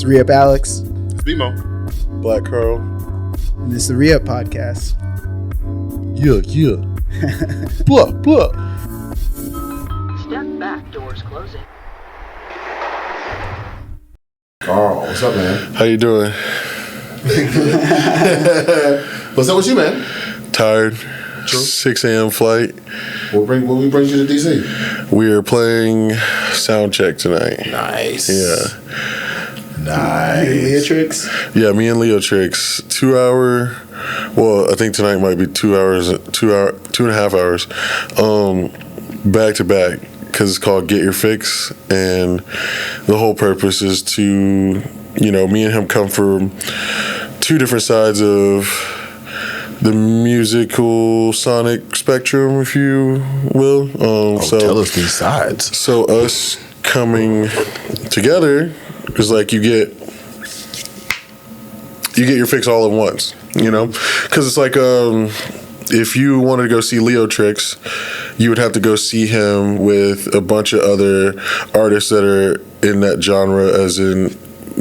It's Re-Up Alex. It's BMO. Black Carl. And this is the Re-Up Podcast. Yeah. Blah, blah. Step back, doors closing. Carl, what's up, man? How you doing? What's up with you, man? Tired. True. 6 a.m. flight. What we bring you to DC? We are playing soundcheck tonight. Nice. Yeah. Nice. Leotrix? Yeah, me and Leotrix. 2 hour. Well, I think tonight might be 2 hours, 2.5 hours. Back to back. Because it's called Get Your Fix. And the whole purpose is to, me and him come from two different sides of the musical sonic spectrum, if you will. So tell us these sides. So us coming together is like you get your fix all at once, because it's like if you wanted to go see Leotrix, you would have to go see him with a bunch of other artists that are in that genre, as in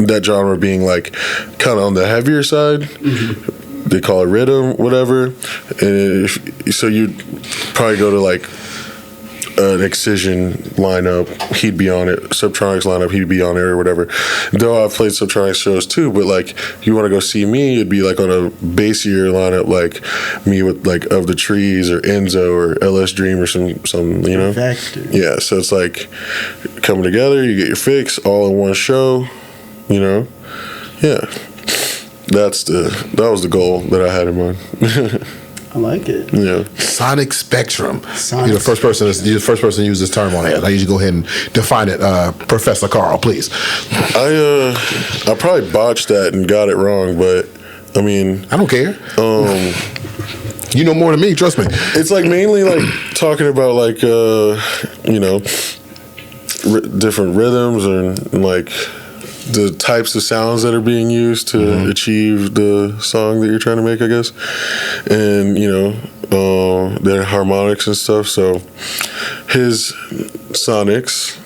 that genre being like kind of on the heavier side. Mm-hmm. They call it Riddim, whatever. And so you'd probably go to like an Excision lineup, he'd be on it. Subtronics lineup, he'd be on it, or whatever. Though I've played Subtronics shows too, but like you want to go see me, it'd be like on a bassier lineup, like me with like Of the Trees or Enzo or LS Dream or some Vector. Yeah, so it's like coming together, you get your fix all in one show, Yeah. That was the goal that I had in mind. I like it. Yeah. Sonic spectrum. You're the first person to use this term on it. I usually go ahead and define it. Professor Carl, please. I probably botched that and got it wrong, but I mean, I don't care. You know more than me, trust me. It's like mainly like talking about like different rhythms and like the types of sounds that are being used to achieve the song that you're trying to make, I guess. And, their harmonics and stuff. So his sonics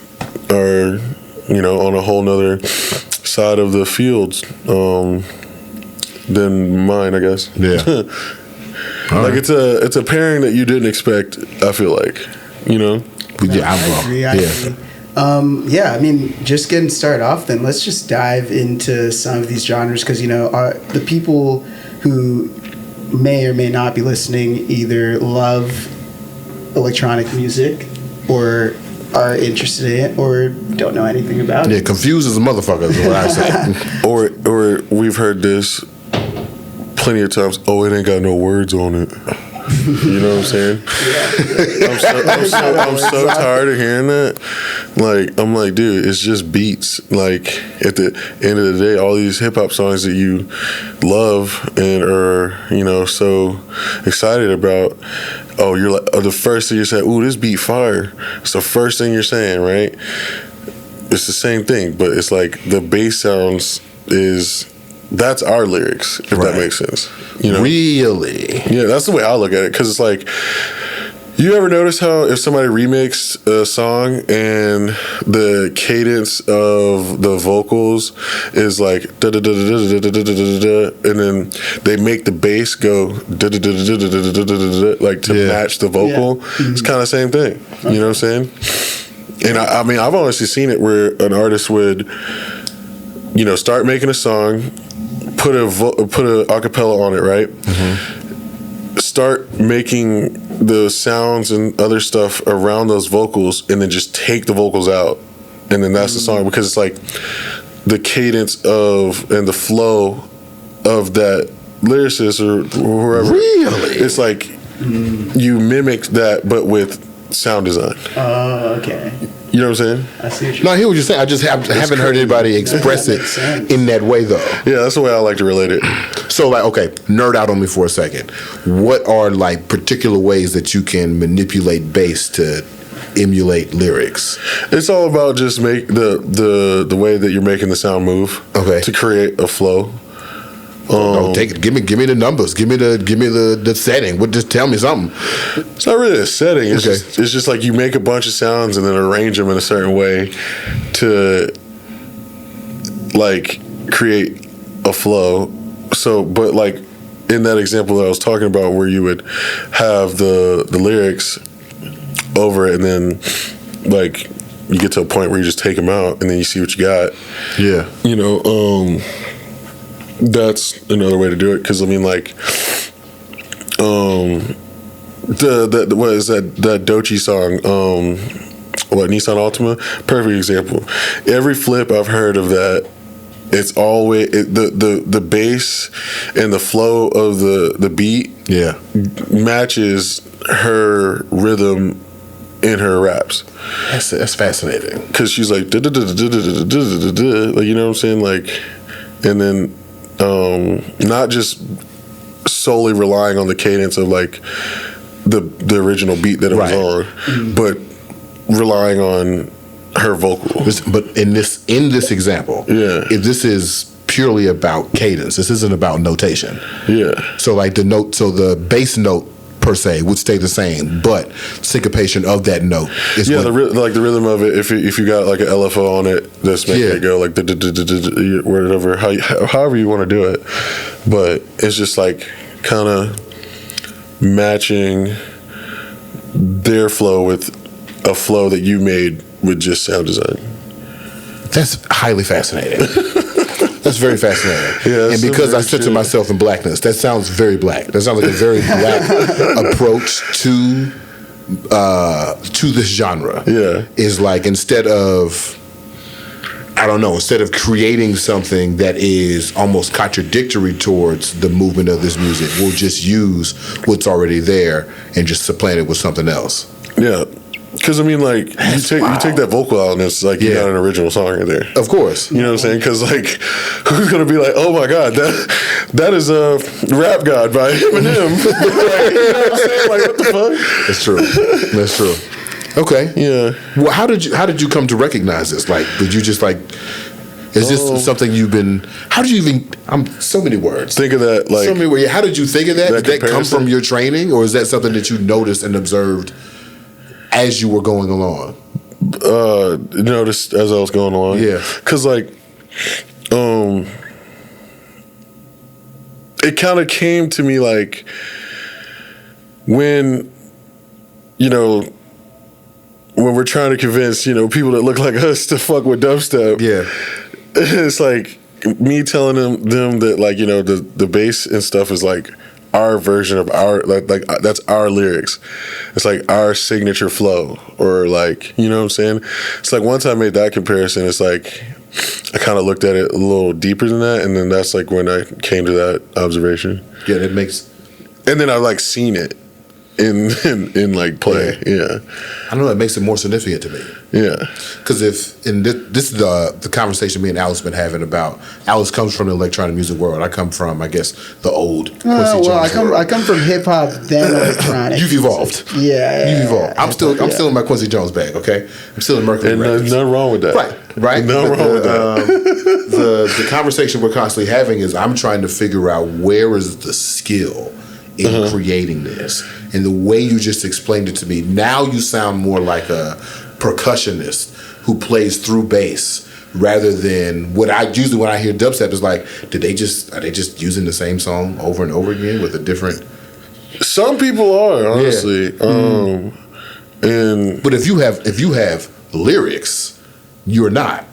are, on a whole nother side of the fields than mine, I guess. Yeah. Like it's a pairing that you didn't expect, I feel like, Yeah, I agree. I mean, just getting started off, then let's just dive into some of these genres, because the people who may or may not be listening either love electronic music or are interested in it or don't know anything about it. Yeah, confused as a motherfucker is what I say. or we've heard this plenty of times. Oh, it ain't got no words on it. You know what I'm saying? Yeah. I'm so tired of hearing that. Like, I'm like, dude, it's just beats. Like, at the end of the day, all these hip hop songs that you love and are, so excited about. Oh, you're like, the first thing you're saying, ooh, this beat fire. It's the first thing you're saying, right? It's the same thing, but it's like the bass sounds that's our lyrics, if that makes sense. Really? Yeah, that's the way I look at it, because it's like, you ever notice how if somebody remakes a song and the cadence of the vocals is like da da da da da da da da da, and then they make the bass go da da da da da da da da, like to match the vocal? It's kind of the same thing. You know what I'm saying? And I mean, I've honestly seen it where an artist would, start making a song, put a acapella on it, right? Mm-hmm. Start making the sounds and other stuff around those vocals, and then just take the vocals out, and then that's the song, because it's like the cadence of and the flow of that lyricist or whoever. Really? It's like you mimic that, but with sound design. Oh, okay. You know what I'm saying? I see what you're No, I hear what you're saying. I just haven't heard anybody express it in that way, though. Yeah, that's the way I like to relate it. So, like, okay, nerd out on me for a second. What are, like, particular ways that you can manipulate bass to emulate lyrics? It's all about just make the way that you're making the sound move. Okay. To create a flow. Take it. Give me the numbers. Give me the setting. Just tell me something. It's not really a setting. It's just like you make a bunch of sounds and then arrange them in a certain way to like create a flow. So, but like in that example that I was talking about, where you would have the lyrics over it, and then like you get to a point where you just take them out, and then you see what you got. Yeah, you know, that's another way to do it. Because I mean, like, the what is that Doechii song? What, Nissan Altima? Perfect example. Every flip I've heard of that, it's always the bass and the flow of the beat matches her rhythm in her raps. That's fascinating. Because she's like, like, you know what I'm saying? Like, and then not just solely relying on the cadence of like the original beat that it was on, but relying on her vocal. But in this example, if this is purely about cadence, this isn't about notation. Yeah. So like the bass note per se would stay the same, but syncopation of that note is the rhythm of it. If you got like an LFO on it, that's making it go like whatever, however you want to do it. But it's just like kind of matching their flow with a flow that you made with just sound design. That's highly fascinating. That's very fascinating. Yeah, and because I center myself in blackness, that sounds very black. That sounds like a very black approach to this genre. Yeah. Is like instead of creating something that is almost contradictory towards the movement of this music, we'll just use what's already there and just supplant it with something else. Yeah. Because I mean, like you take that vocal out, and it's like you got an original song right there. Of course, you know what I'm saying. Because like, who's gonna be like, oh my god, that is a Rap God by Eminem? Like, you know what I'm saying? Like, what the fuck? That's true. That's true. Okay. Yeah. Well, how did you come to recognize this? Like, did you just like? Is this something you've been? How did you even? So many words. Think of that. Like, so many words. How did you think of that? Did that come from your training, or is that something that you noticed and observed as you were going along? Noticed as I was going along. Yeah. Because like, it kind of came to me like when, you know, when we're trying to convince, you know, people that look like us to fuck with dubstep. Yeah. It's like me telling them that, like, you know, the bass and stuff is like our version of our like that's our lyrics. It's like our signature flow, or like, you know what I'm saying? It's like once I made that comparison, it's like I kind of looked at it a little deeper than that, and then that's like when I came to that observation. Yeah, that makes. And then I like seen it in like play. Yeah. I don't know. It makes it more significant to me. Yeah. Because this is the conversation me and Alice been having about. Alice comes from the electronic music world. I come from, I guess, the old. I come from hip hop, then electronic. You've evolved. Yeah. You've evolved. I'm still in my Quincy Jones bag. Okay. I'm still in Mercury. And there's nothing wrong with that. Right. Nothing wrong with that. The conversation we're constantly having is I'm trying to figure out where is the skill in creating this. And the way you just explained it to me, now you sound more like a percussionist who plays through bass rather than when I hear dubstep is like, are they just using the same song over and over again with a different? Some people are, honestly. Yeah. But if you have lyrics, you're not.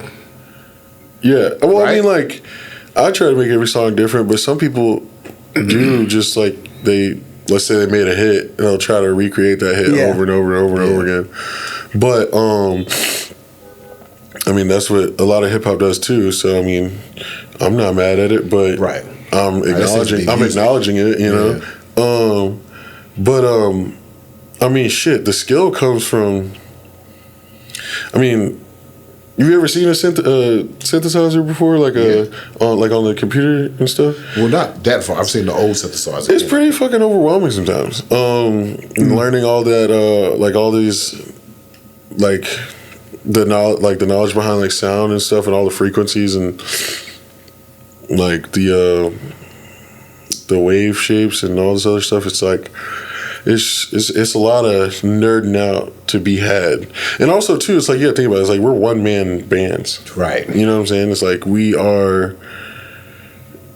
Yeah. Well, right? I mean, like, I try to make every song different, but some people do just like let's say they made a hit, and they'll try to recreate that hit over and over and over and over again. But I mean, that's what a lot of hip hop does too. So I mean, I'm not mad at it, but I'm acknowledging it, you know. But I mean, shit, the skill comes from. I mean, you ever seen a synthesizer before, like on the computer and stuff? Well, not that far. I've seen the old synthesizer. It's pretty fucking overwhelming sometimes. Learning all that, like all these, like the knowledge behind like sound and stuff, and all the frequencies and like the wave shapes and all this other stuff. It's like it's a lot of nerding out to be had. And also too, it's like, you gotta think about it, it's like we're one man bands. Right. You know what I'm saying? It's like we are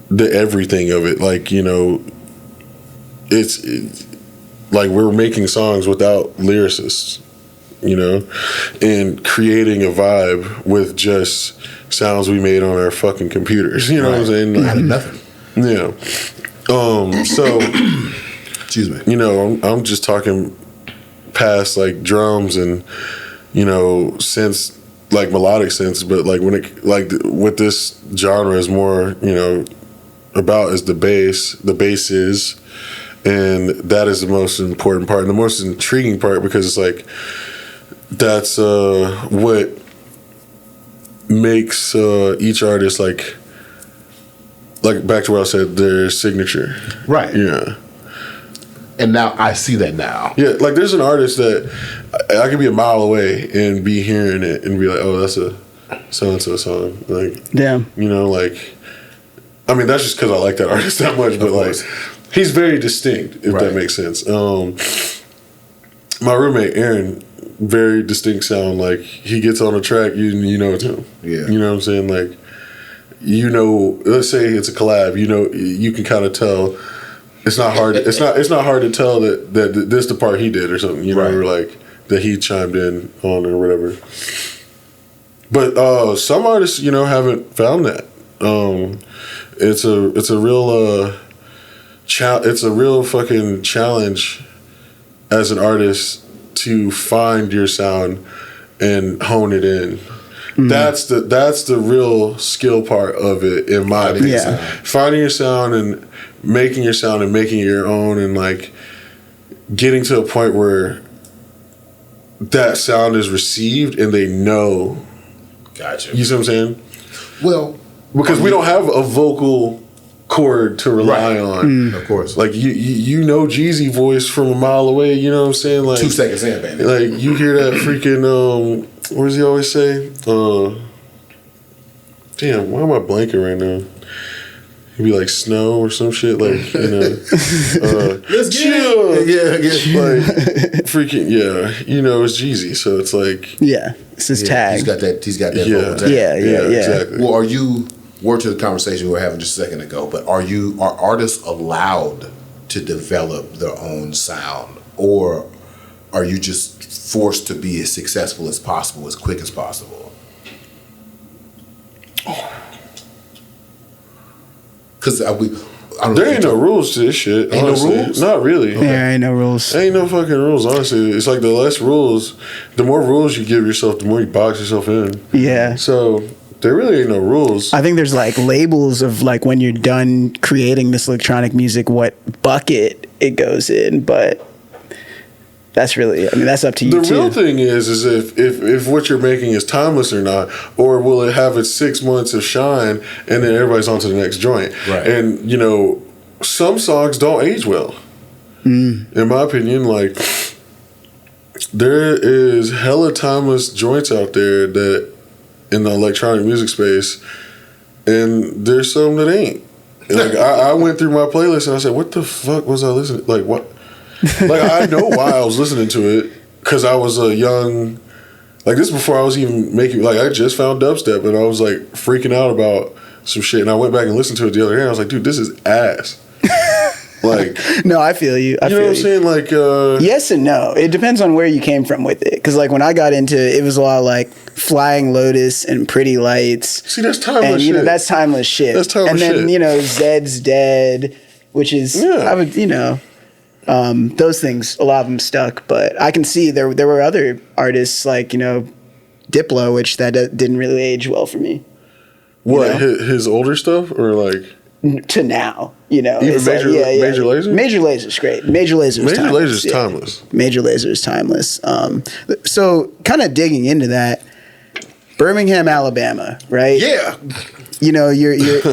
the everything of it. Like, you know, it's like we're making songs without lyricists, you know, and creating a vibe with just sounds we made on our fucking computers. You know what I'm saying? Like, Out of nothing. Yeah. So, Excuse me. you know, I'm just talking past like drums and, you know, synths, like melodic synths, but like when it, like what this genre is more, you know, about is the bass is, and that is the most important part and the most intriguing part, because it's like that's what makes each artist like back to what I said, their signature. Right. Yeah. And now I see that now. Yeah, like there's an artist that I could be a mile away and be hearing it and be like, oh, that's a so-and-so song. Like, Damn. you know, like, I mean, that's just because I like that artist that much, but like, he's very distinct, if that makes sense. My roommate, Aaron, very distinct sound. Like, he gets on a track, you know it's him. Yeah. You know what I'm saying? Like, you know, let's say it's a collab, you know, you can kind of tell. It's not hard. It's not hard to tell that this the part he did or something. You know, or like that he chimed in on or whatever. But some artists, you know, haven't found that. It's a real it's a real fucking challenge as an artist to find your sound and hone it in. Mm-hmm. That's the real skill part of it, in my opinion. Yeah. Finding your sound and making your sound and making it your own, and like getting to a point where that sound is received and they know. Gotcha. You see what I'm saying? Well, because we don't have a vocal cord to rely on. Of course. Like you know Jeezy voice from a mile away, you know what I'm saying? Like 2 seconds in, baby. Like you hear that freaking what does he always say? Damn, why am I blanking right now? He'd be like snow or some shit, like, you know. Let's chill. Yeah. Like freaking, yeah. You know, it's Jeezy, so it's like, yeah, it's his tag. He's got that yeah, vocal tag. Yeah. exactly. Well, are you, word to the conversation we were having just a second ago, but are artists allowed to develop their own sound, or are you just forced to be as successful as possible, as quick as possible? Because there ain't no rules to this shit. Ain't honestly. no rules? Not really. There ain't no rules. Ain't no fucking rules, honestly. It's like the less rules, the more rules you give yourself, the more you box yourself in. Yeah. So there really ain't no rules. I think there's like labels of like when you're done creating this electronic music, what bucket it goes in, but that's really, I mean, that's up to you too. The real thing is if what you're making is timeless or not, or will it have its 6 months of shine and then everybody's on to the next joint. Right. And, you know, some songs don't age well. In my opinion, like, there is hella timeless joints out there that in the electronic music space, and there's some that ain't. And like, I went through my playlist and I said, what the fuck was I listening? Like, what? Like, I know why I was listening to it, because I was a young, like, this before I was even making, like, I just found dubstep and I was like freaking out about some shit, and I went back and listened to it the other day and I was like, dude, this is ass. Like, no, I feel you. You know what I'm saying? Like, yes and no. It depends on where you came from with it. Because like when I got into it, it was a lot of like Flying Lotus and Pretty Lights. See, that's timeless and, shit. You know, that's timeless shit. That's timeless shit. And then, you know, Zed's Dead, which is, I would, you know, those things, a lot of them stuck. But I can see there were other artists like, you know, Dlow, which that didn't really age well for me. What, his older stuff, or like to now, you know, even Major Lazer? Major Lazer's great. Major Lazer's timeless. Major Lazer's timeless. So kind of digging into that, Birmingham, Alabama, right? Yeah. You know,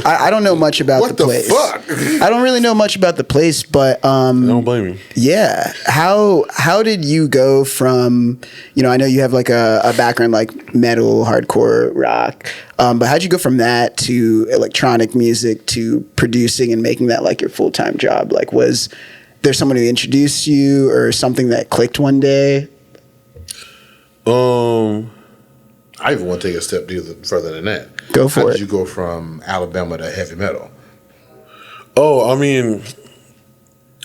I don't know much about the place. What the fuck? I don't really know much about the place, but I don't blame you. Yeah. How did you go from, you know, I know you have like a background like metal, hardcore, rock, but how'd you go from that to electronic music to producing and making that like your full-time job? Like, was there's someone who introduced you or something that clicked one day? I even want to take a step further than that. Go for How it. did you go from Alabama to heavy metal? Oh, I mean,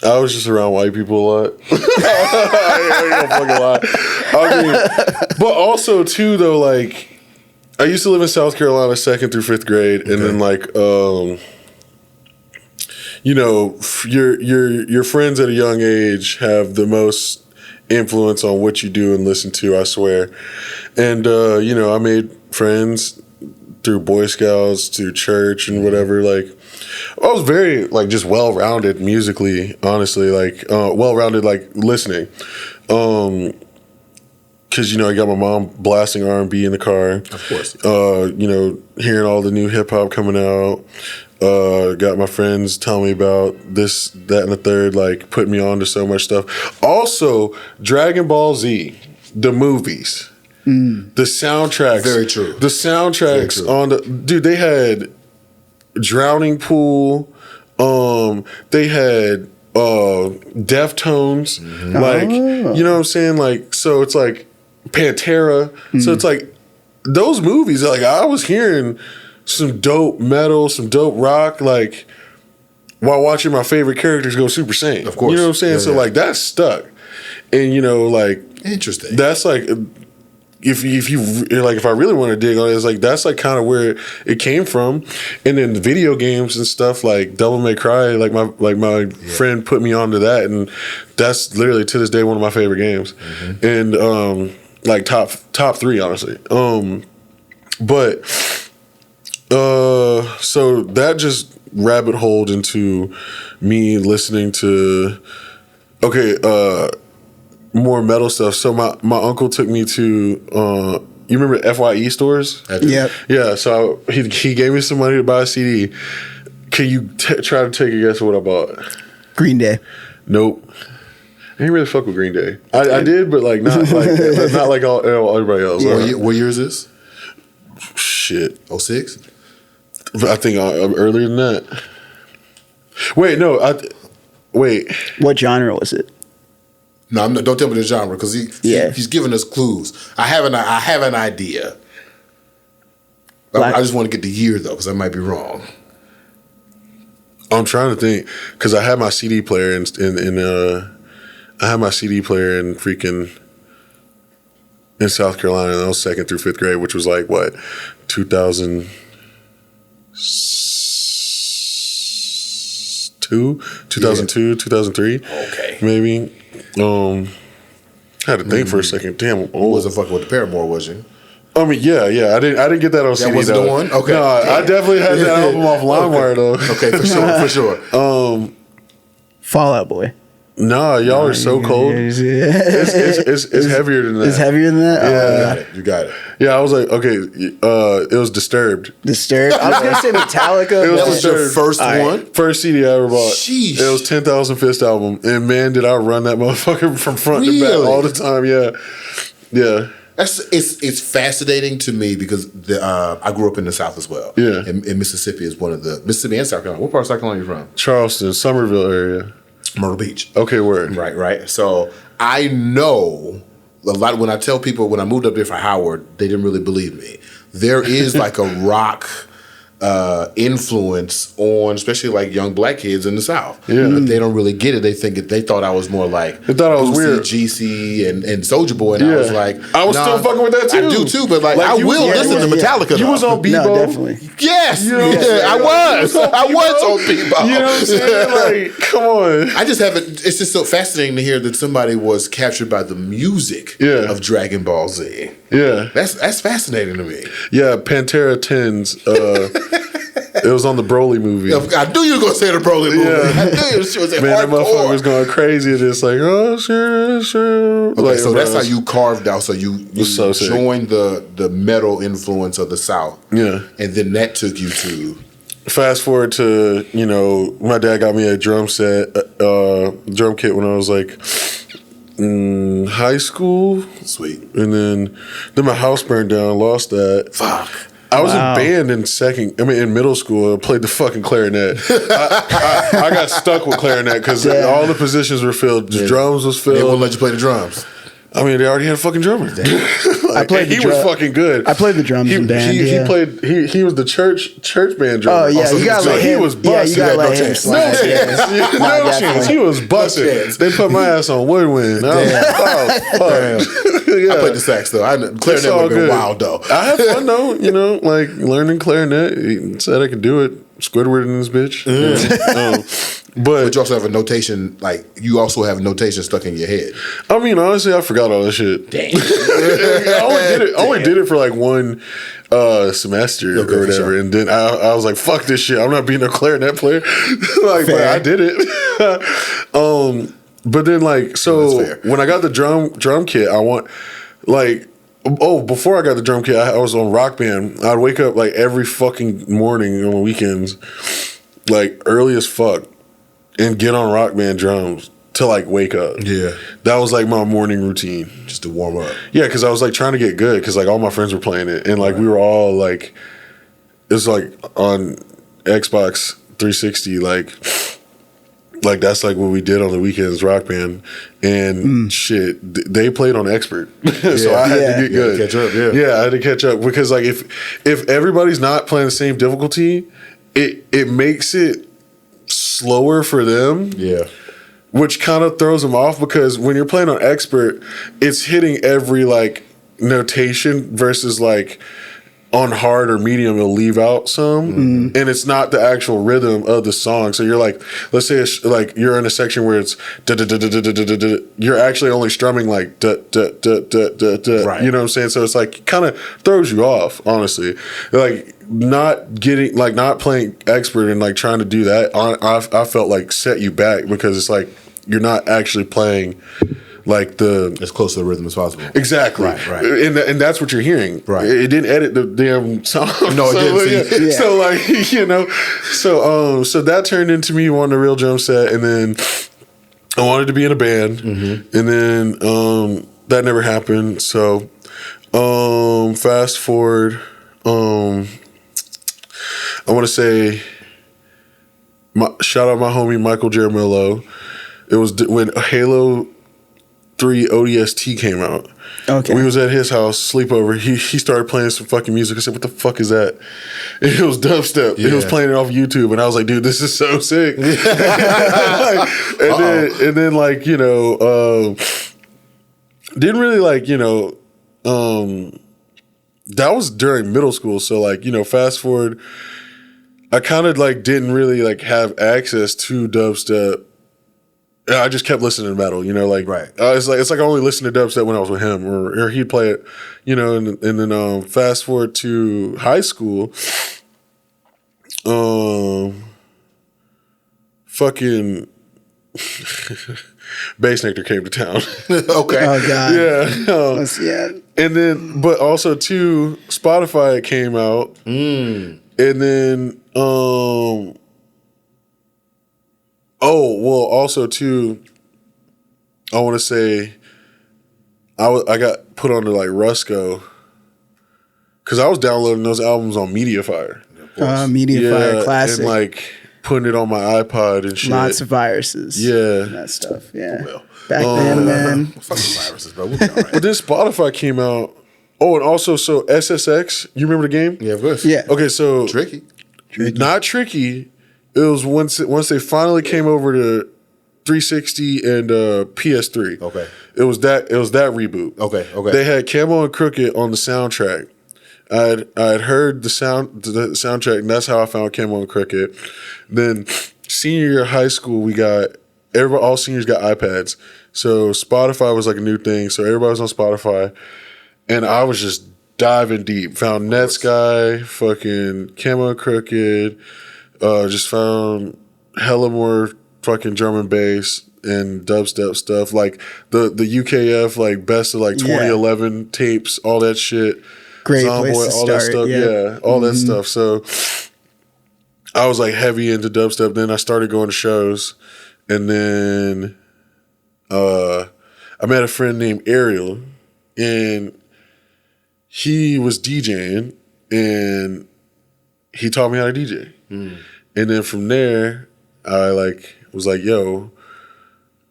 I was just around white people a lot. I ain't gonna fucking lie. I mean, but also too though, like I used to live in South Carolina 2nd through 5th grade, and then like you know, your friends at a young age have the most influence on what you do and listen to, I swear. And you know, I made friends through Boy Scouts, through church and whatever. Like I was very like just well-rounded musically, honestly, like well-rounded like listening. Cause you know, I got my mom blasting R&B in the car. Of course. You know, hearing all the new hip hop coming out. Got my friends telling me about this, that, and the third, like putting me on to so much stuff. Also, Dragon Ball Z, the movies, the soundtracks. Very true. The soundtracks on the dude, they had Drowning Pool. They had Deftones. Like, you know what I'm saying? Like, so it's like Pantera. So it's like those movies. Like I was hearing some dope metal, some dope rock, like while watching my favorite characters go Super Saiyan. Of course. You know what I'm saying? Yeah, so yeah. like that's stuck. And you know, like Interesting. that's like if you like if I really want to dig on it, it's like that's like kind of where it came from. And then the video games and stuff like Devil May Cry, like my friend put me onto that, and that's literally to this day one of my favorite games. And like top 3 honestly. But so that just rabbit holed into me listening to more metal stuff. So my uncle took me to you remember FYE stores? Yep. Yeah. So he gave me some money to buy a CD. Can you try to take a guess at what I bought? Green Day. Nope. I didn't really fuck with Green Day. I did, but like not like everybody else. What year is this? Shit. 06? I think earlier than that. Wait, no. Wait. What genre was it? No, don't tell me the genre because he's giving us clues. I have an idea. I just want to get the year though because I might be wrong. I'm trying to think because I had my CD player in freaking in South Carolina, and I was 2nd through 5th grade, which was like what 2002, 2003. Okay, maybe. I had to think for a second. Damn, I wasn't fucking with the Paramore, was you? I mean, yeah. I didn't get that on CD. That wasn't the one. Okay, no, I definitely had that album off LimeWire though. Okay, for sure. Fall Out Boy. Nah, y'all are so cold. It's heavier than that. It's heavier than that? Yeah. You got it. Yeah, I was like, okay, it was Disturbed. Disturbed? I was going to say Metallica. It was That was your first one? First CD I ever bought. Sheesh. It was 10,000 Fist album. And man, did I run that motherfucker from front to back all the time. Yeah. Yeah. It's fascinating to me because I grew up in the South as well. Yeah. And Mississippi is one of the... Mississippi and South Carolina. What part of South Carolina are you from? Charleston, Somerville area. Myrtle Beach. Okay, word. Right. So I know a lot when I tell people when I moved up there for Howard, they didn't really believe me. There is like a rock influence on, especially like young black kids in the South. Yeah. But they don't really get it. They thought I was more like they thought I was Boosie, weird. GC and Soulja Boy, and I was like, I was still fucking with that too. I do too, but like I you will was- listen to Metallica. You though. was on Bebo. No, definitely. Yes, You know what I'm yeah, saying? I was on Bebo. You know what I'm saying? Like, come on. I just haven't. It's just so fascinating to hear that somebody was captured by the music of Dragon Ball Z. Yeah. That's fascinating to me. Yeah, Pantera 10s. It was on the Broly movie. I knew you were gonna say the Broly movie. Yeah. I knew it was Man, that motherfucker was going crazy. And it's like, oh, sure. Okay, like, so that's how you carved out. So you so sick. joined the metal influence of the South. Yeah. And then that took you to. Fast forward to, my dad got me a drum set, drum kit when I was like high school. Sweet. And then my house burned down, lost that. Fuck. I was in band in middle school. I played the fucking clarinet. I got stuck with clarinet because all the positions were filled. The drums was filled. They wouldn't let you play the drums. I mean, they already had a fucking drummer. I played. He was fucking good. I played the drums in band. He played. He was the church band drummer. Oh yeah, you gotta let him. He was busting. Yeah, you gotta let him slide. No chance. He was busting. They put my ass on woodwind. Oh fuck. Yeah. I played the sax though. Clarinet would have been wild though. I had fun though. You know, like learning clarinet. He said I could do it. Squidward in this bitch. But you also have a notation, like you also have notation stuck in your head. I mean, honestly, I forgot all that shit. Damn. I only did it for like one semester or whatever, sure. And then I was like, "Fuck this shit! I'm not being a clarinet player." But I did it. But then like, so when I got the drum kit, before I got the drum kit, I was on Rock Band. I'd wake up like every fucking morning on the weekends, like early as fuck, and get on Rock Band drums to like wake up. Yeah. That was like my morning routine. Just to warm up. Yeah, because I was like trying to get good because like all my friends were playing it. And like we were all like, it was like on Xbox 360, like that's like what we did on the weekends, Rock Band, and shit. They played on expert, so I had to get good. Catch up, I had to catch up because like if everybody's not playing the same difficulty, it makes it slower for them. Yeah, which kind of throws them off because when you're playing on expert, it's hitting every like notation versus like. On hard or medium, it'll leave out some, and it's not the actual rhythm of the song. So you're like, let's say it's like you're in a section where it's you're actually only strumming like right. You know what I'm saying? So it's like kind of throws you off, honestly. Like not playing expert and like trying to do that. I felt like set you back because it's like you're not actually playing. Like as close to the rhythm as possible. Exactly. Right. And that's what you're hearing. Right. It didn't edit the damn song. No, it didn't. So like, you know, so that turned into me wanting a real drum set, and then I wanted to be in a band, and then that never happened. So fast forward, I want to say, shout out my homie Michael Jaramillo. It was when Halo 3 ODST came out. Okay. We was at his house, sleepover. He started playing some fucking music. I said, what the fuck is that? And it was dubstep. Yeah. He was playing it off YouTube. And I was like, dude, this is so sick. And then like, you know, didn't really like, you know, that was during middle school. So like, you know, fast forward, I kind of like didn't really like have access to dubstep. I just kept listening to metal, you know, like it's like I only listened to dubstep when I was with him, or he'd play it, you know, and then fast forward to high school, fucking Bass Nectar came to town. Okay. Oh god. Yeah. And then, but also too, Spotify came out, and then also too, I want to say, I got put onto like Rusko because I was downloading those albums on Mediafire. Mediafire classic, and like putting it on my iPod and shit. Lots of viruses. Yeah, that stuff. Yeah, back then, man. Fucking viruses, bro. We'll be all right. But then Spotify came out. Oh, and also so SSX. You remember the game? Yeah, of course. Yeah. Okay, so tricky. Not tricky. It was once they finally came over to 360 and PS3. Okay. It was that reboot. Okay. They had Camel and Crooked on the soundtrack. I'd heard the soundtrack, and that's how I found Camel and Crooked. Then senior year of high school, all seniors got iPads. So Spotify was like a new thing. So everybody was on Spotify, and I was just diving deep. Found Netsky, fucking Camel and Crooked. Just found hella more fucking drum and bass and dubstep stuff, like the UKF like best of like 2011 tapes, all that shit. Great Zomboy, place to all start. that stuff, all that stuff. So I was like heavy into dubstep. Then I started going to shows, and then I met a friend named Ariel, and he was DJing. and he taught me how to DJ. And then from there, I like was like, yo,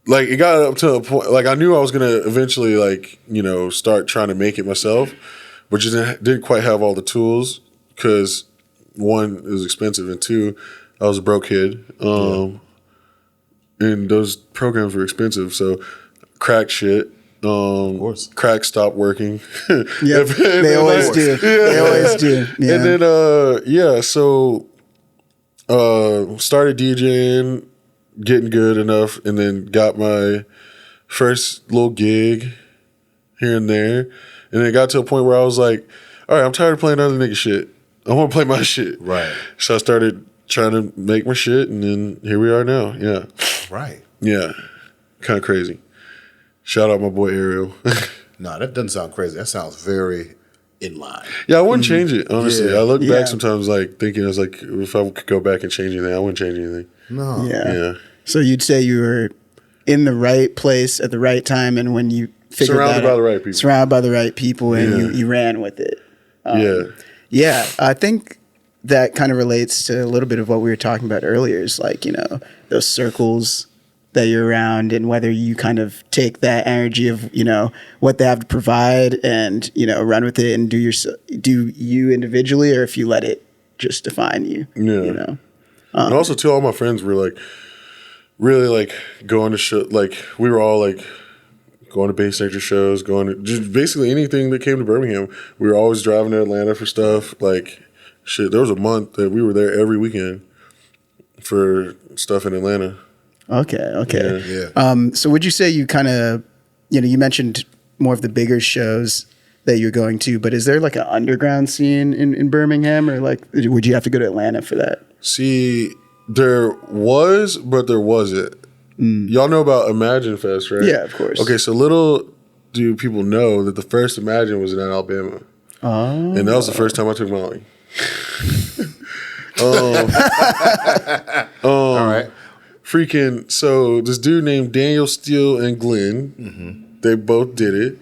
like it got up to a point, like I knew I was gonna eventually like, you know, start trying to make it myself, but just didn't quite have all the tools because one, it was expensive, and two, I was a broke kid. And those programs were expensive, so crack shit. Of course. Crack stopped working. Yeah, they always do. Yeah. They always do. Yeah. And then, so started DJing, getting good enough, and then got my first little gig here and there. And then it got to a point where I was like, all right, I'm tired of playing other nigga shit. I want to play my shit. Right. So I started trying to make my shit, and then here we are now. Yeah. Right. Yeah. Kind of crazy. Shout out my boy Ariel. No, that doesn't sound crazy. That sounds very in line. Yeah, I wouldn't change it, honestly. Yeah. I look back sometimes like thinking, I was like, if I could go back and change anything, I wouldn't change anything. No. Yeah. So you'd say you were in the right place at the right time, and when you figured Surrounded that by out, the right people. surrounded by the right people, and you ran with it. Yeah, I think that kind of relates to a little bit of what we were talking about earlier. Is like, you know, those circles that you're around, and whether you kind of take that energy of, you know, what they have to provide and, you know, run with it and do you individually, or if you let it just define you. Yeah. You know. And also too, all my friends were like really like going to show, like we were all like going to bass sector shows, going to just basically anything that came to Birmingham. We were always driving to Atlanta for stuff. Like shit, there was a month that we were there every weekend for stuff in Atlanta. Okay. Yeah. So would you say you kind of, you know, you mentioned more of the bigger shows that you're going to, but is there like an underground scene in Birmingham, or like would you have to go to Atlanta for that? See, there was, but there wasn't. Y'all know about Imagine Fest, right? Yeah, of course. Okay, so little do people know that the first Imagine was in Alabama. Oh. And that was the first time I took Molly. All right. Freaking, so this dude named Daniel Steele and Glenn, they both did it.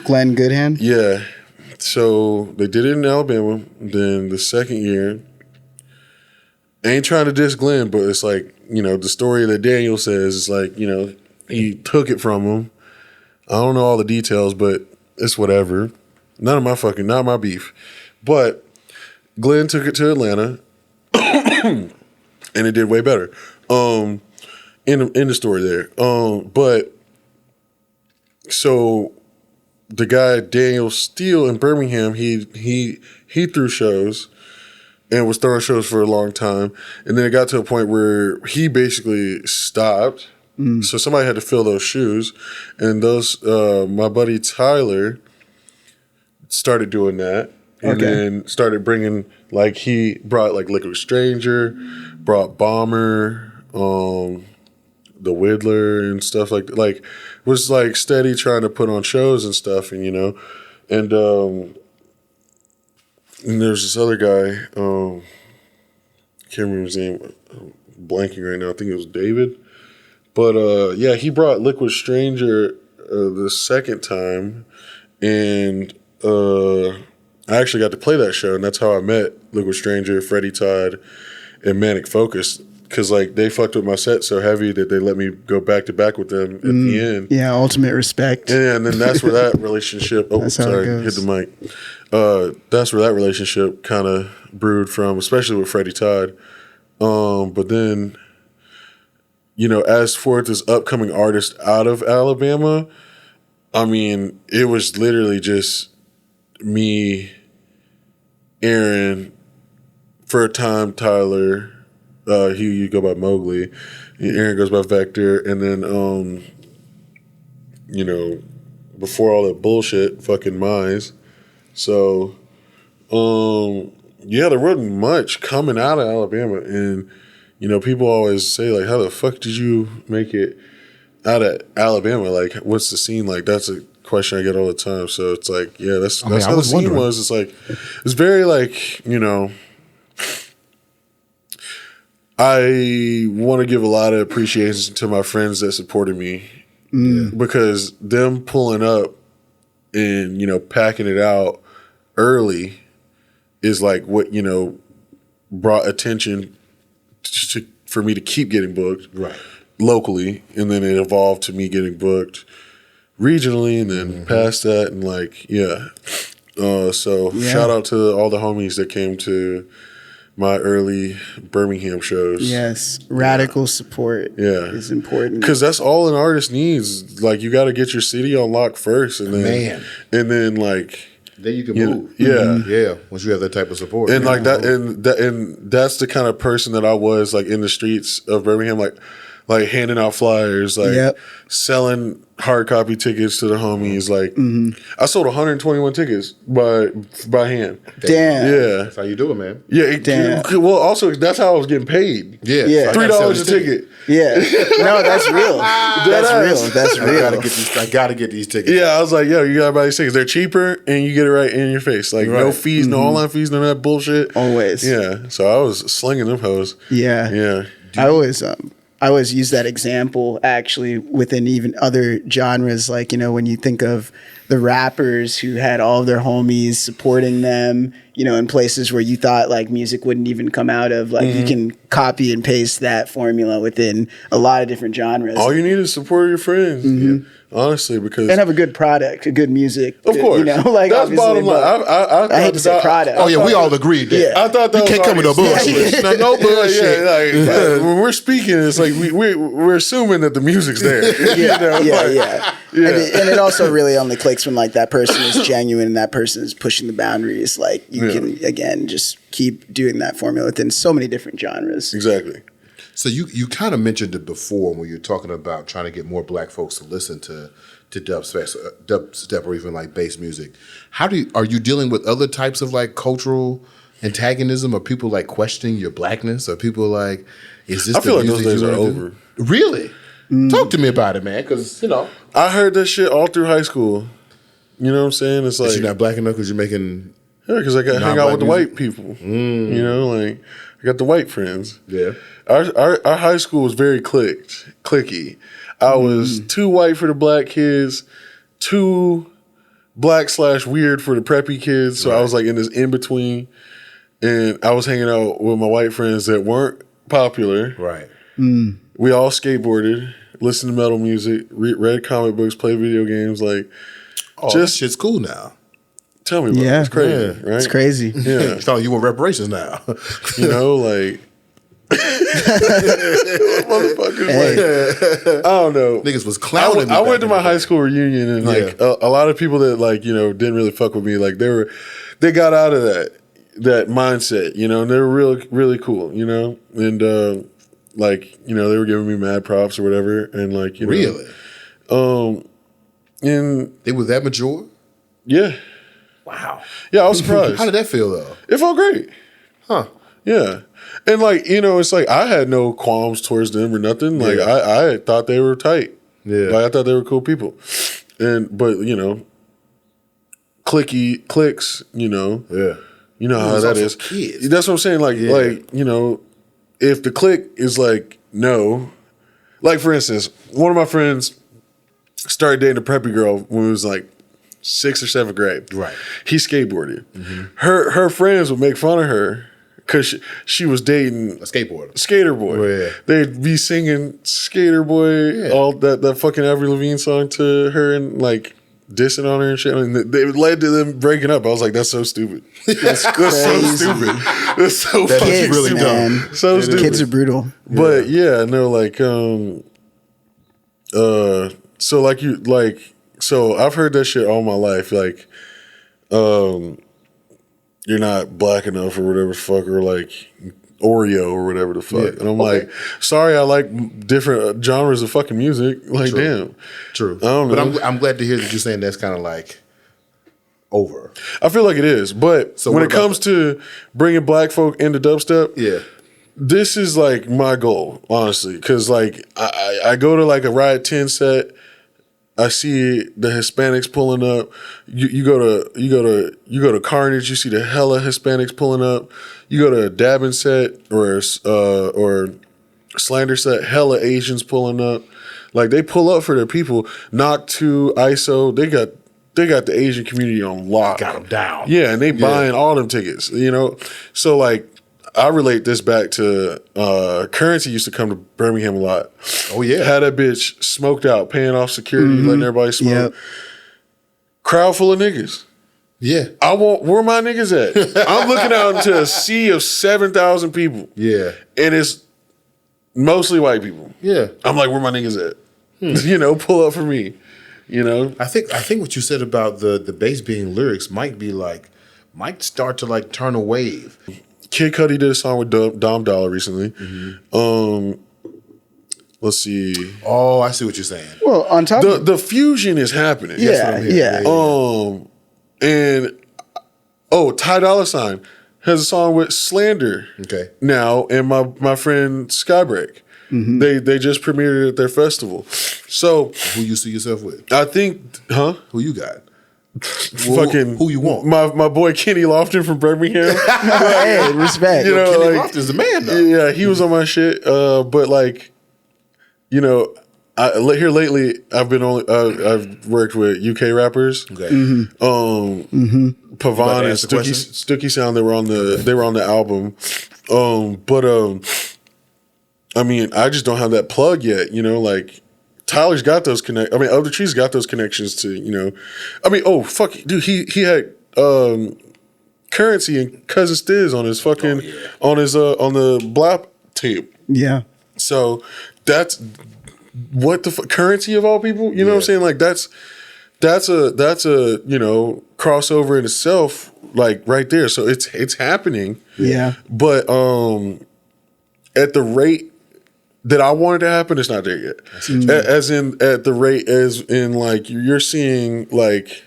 Glenn Goodhand? Yeah. So they did it in Alabama. Then the second year, I ain't trying to diss Glenn, but it's like, you know, the story that Daniel says is like, you know, he took it from him. I don't know all the details, but it's whatever. Not my beef. But Glenn took it to Atlanta, and it did way better. In the story there. But so the guy Daniel Steele in Birmingham, he threw shows and was throwing shows for a long time, and then it got to a point where he basically stopped. So somebody had to fill those shoes, and those my buddy Tyler started doing that, and then started bringing, like, he brought like Liquid Stranger, brought Bomber, the Whittler and stuff like was like steady trying to put on shows and stuff, and you know, and there's this other guy, can't remember his name, blanking right now. I think it was David, but yeah, he brought Liquid Stranger the second time, and I actually got to play that show, and that's how I met Liquid Stranger, Freddie Todd, and Manic Focus. Because like they fucked with my set so heavy that they let me go back to back with them at the end. Yeah, ultimate respect. And then that's where that relationship. Oh, sorry, hit the mic. That's where that relationship kind of brewed from, especially with Freddie Todd. But then, you know, as for this upcoming artist out of Alabama, I mean, it was literally just me, Aaron, for a time, Tyler. You go by Mowgli, Aaron goes by Vector, and then you know, before all that bullshit, fucking Mize. So yeah, there wasn't much coming out of Alabama, and you know, people always say like, how the fuck did you make it out of Alabama? Like, what's the scene like? That's a question I get all the time. So it's like, yeah, that's how the scene was. It's like, it's very like, you know, I want to give a lot of appreciation to my friends that supported me, because them pulling up and, you know, packing it out early is like what, you know, brought attention for me to keep getting booked locally, and then it evolved to me getting booked regionally, and then past that, and like so shout out to all the homies that came to my early Birmingham shows. Yes, radical support is important, because that's all an artist needs. Like, you got to get your city on lock first, and then like. Then you can move. Yeah. Once you have that type of support. And like that, and that's the kind of person that I was, like, in the streets of Birmingham, like handing out flyers, like selling hard copy tickets to the homies. Like, I sold 121 tickets by hand. Damn. Yeah. That's how you do it, man. Yeah. Damn. Well, also, that's how I was getting paid. Yeah. $3 a ticket. Yeah. No, that's real. That's real. I gotta get these tickets. Yeah, I was like, yo, you gotta buy these tickets. They're cheaper, and you get it right in your face. Like, no fees, no online fees, none of that bullshit. Always. Yeah. So I was slinging them hoes. Yeah. Yeah. I always use that example actually within even other genres. Like, you know, when you think of the rappers who had all of their homies supporting them, you know, in places where you thought like music wouldn't even come out of, like you can copy and paste that formula within a lot of different genres. All you need is support your friends. Yeah. Honestly, because and have a good product, a good music. Of course, you know, like that's bottom line. I hate to say product. Oh yeah, we all agreed. I thought that you can't come with no bullshit. No bullshit. Like, when we're speaking, it's like we're assuming that the music's there. And it also really only clicks when like that person is genuine and that person is pushing the boundaries. Like you can again just keep doing that formula within so many different genres. Exactly. So you kind of mentioned it before when you're talking about trying to get more black folks to listen to dubstep or even like bass music. Are you dealing with other types of like cultural antagonism, or people like questioning your blackness, or people like, is this? I feel like those days are over. Really? Talk to me about it, man, because you know I heard that shit all through high school. You know what I'm saying? It's like you're not black enough because you're making. Yeah, because I got hang out with the white people. You know, like I got the white friends. Yeah. Our high school was very clicky. I was too white for the black kids, too black/weird for the preppy kids. So I was like in this in between, and I was hanging out with my white friends that weren't popular. Right. We all skateboarded, listened to metal music, read comic books, played video games. Like, just shit's cool now. Tell me about it. It's crazy, right? It's crazy. Yeah. It's not like you want reparations now. You know, like. Motherfuckers, like, I don't know. Niggas was clowning. I went to my high school reunion, and like a lot of people that like, you know, didn't really fuck with me. Like they got out of that mindset, you know, and they were really cool, you know, and like, you know, they were giving me mad props or whatever, and like, you know, and they were that mature. Yeah. Wow. Yeah, I was surprised. How did that feel though? It felt great. Huh. Yeah. And like, you know, it's like I had no qualms towards them or nothing. Like I thought they were tight. Yeah. Like I thought they were cool people. But you know, clicks, you know. Yeah. You know how that is. Kids. That's what I'm saying. Like, you know, if the clique is like, no. Like for instance, one of my friends started dating a preppy girl when he was like 6th or 7th grade. Right. He skateboarded. Her friends would make fun of her because she was dating a skateboarder. Skater boy. Oh, yeah. They'd be singing Skater Boy, all that fucking Avril Lavigne song to her and like dissing on her and shit. And they led to them breaking up. I was like, that's so stupid. That's so stupid. That's so fucking really dumb. So stupid. Kids are brutal. But yeah, no, like so like you like so I've heard that shit all my life. Like you're not black enough or whatever the fuck, or like Oreo or whatever the fuck. And I'm like, sorry, I like different genres of fucking music. Like, damn. True. I don't know. But I'm glad to hear that you're saying that's kind of like over. I feel like it is. But so when it comes to bringing black folk into dubstep, this is like my goal, honestly. Because like I go to like a Riot 10 set, I see the Hispanics pulling up. You go to Carnage. You see the hella Hispanics pulling up. You go to a dabbing set or slander set, hella Asians pulling up. Like they pull up for their people. Knock 2, ISO. They got they got the Asian community on lock. Got them down. Yeah, and they buying all them tickets, you know? So, like, I relate this back to Curren used to come to Birmingham a lot. Oh, yeah. Had that bitch smoked out, paying off security, letting everybody smoke. Yep. Crowd full of niggas. Yeah. Where my niggas at? I'm looking out into a sea of 7,000 people. Yeah. And it's mostly white people. Yeah. I'm like, where my niggas at? You know, pull up for me. You know? I think what you said about the bass being lyrics might start to like turn a wave. Kid Cudi did a song with Dolla recently. Let's see. Oh, I see what you're saying. Well, on top of The fusion is happening. yeah. And Ty Dolla $ign has a song with Slander. Okay. Now, and my friend Skybreak. They just premiered it at their festival. So Who you see yourself with? I think, Who you got? fucking who you want? My boy Kenny Lofton from Birmingham. hey, respect. You know, Kenny like, Lofton's the man, though. yeah, he was on my shit. But like, you know, here lately I've worked with UK rappers. Okay. Pavan and Stookie Sound. They were on the album. I mean, I just don't have that plug yet. You know, like Tyler's got those Elder Tree's got those connections to, you know. I mean, dude, he had Currency and Cousin Stizz on his fucking on the Blap tape. Yeah. So that's what the Currency of all people. You know what I'm saying? Like that's a you know, crossover in itself, like right there. So it's happening. Yeah. But at the rate that I wanted to happen, it's not there yet. As in at the rate as in like you're seeing, like,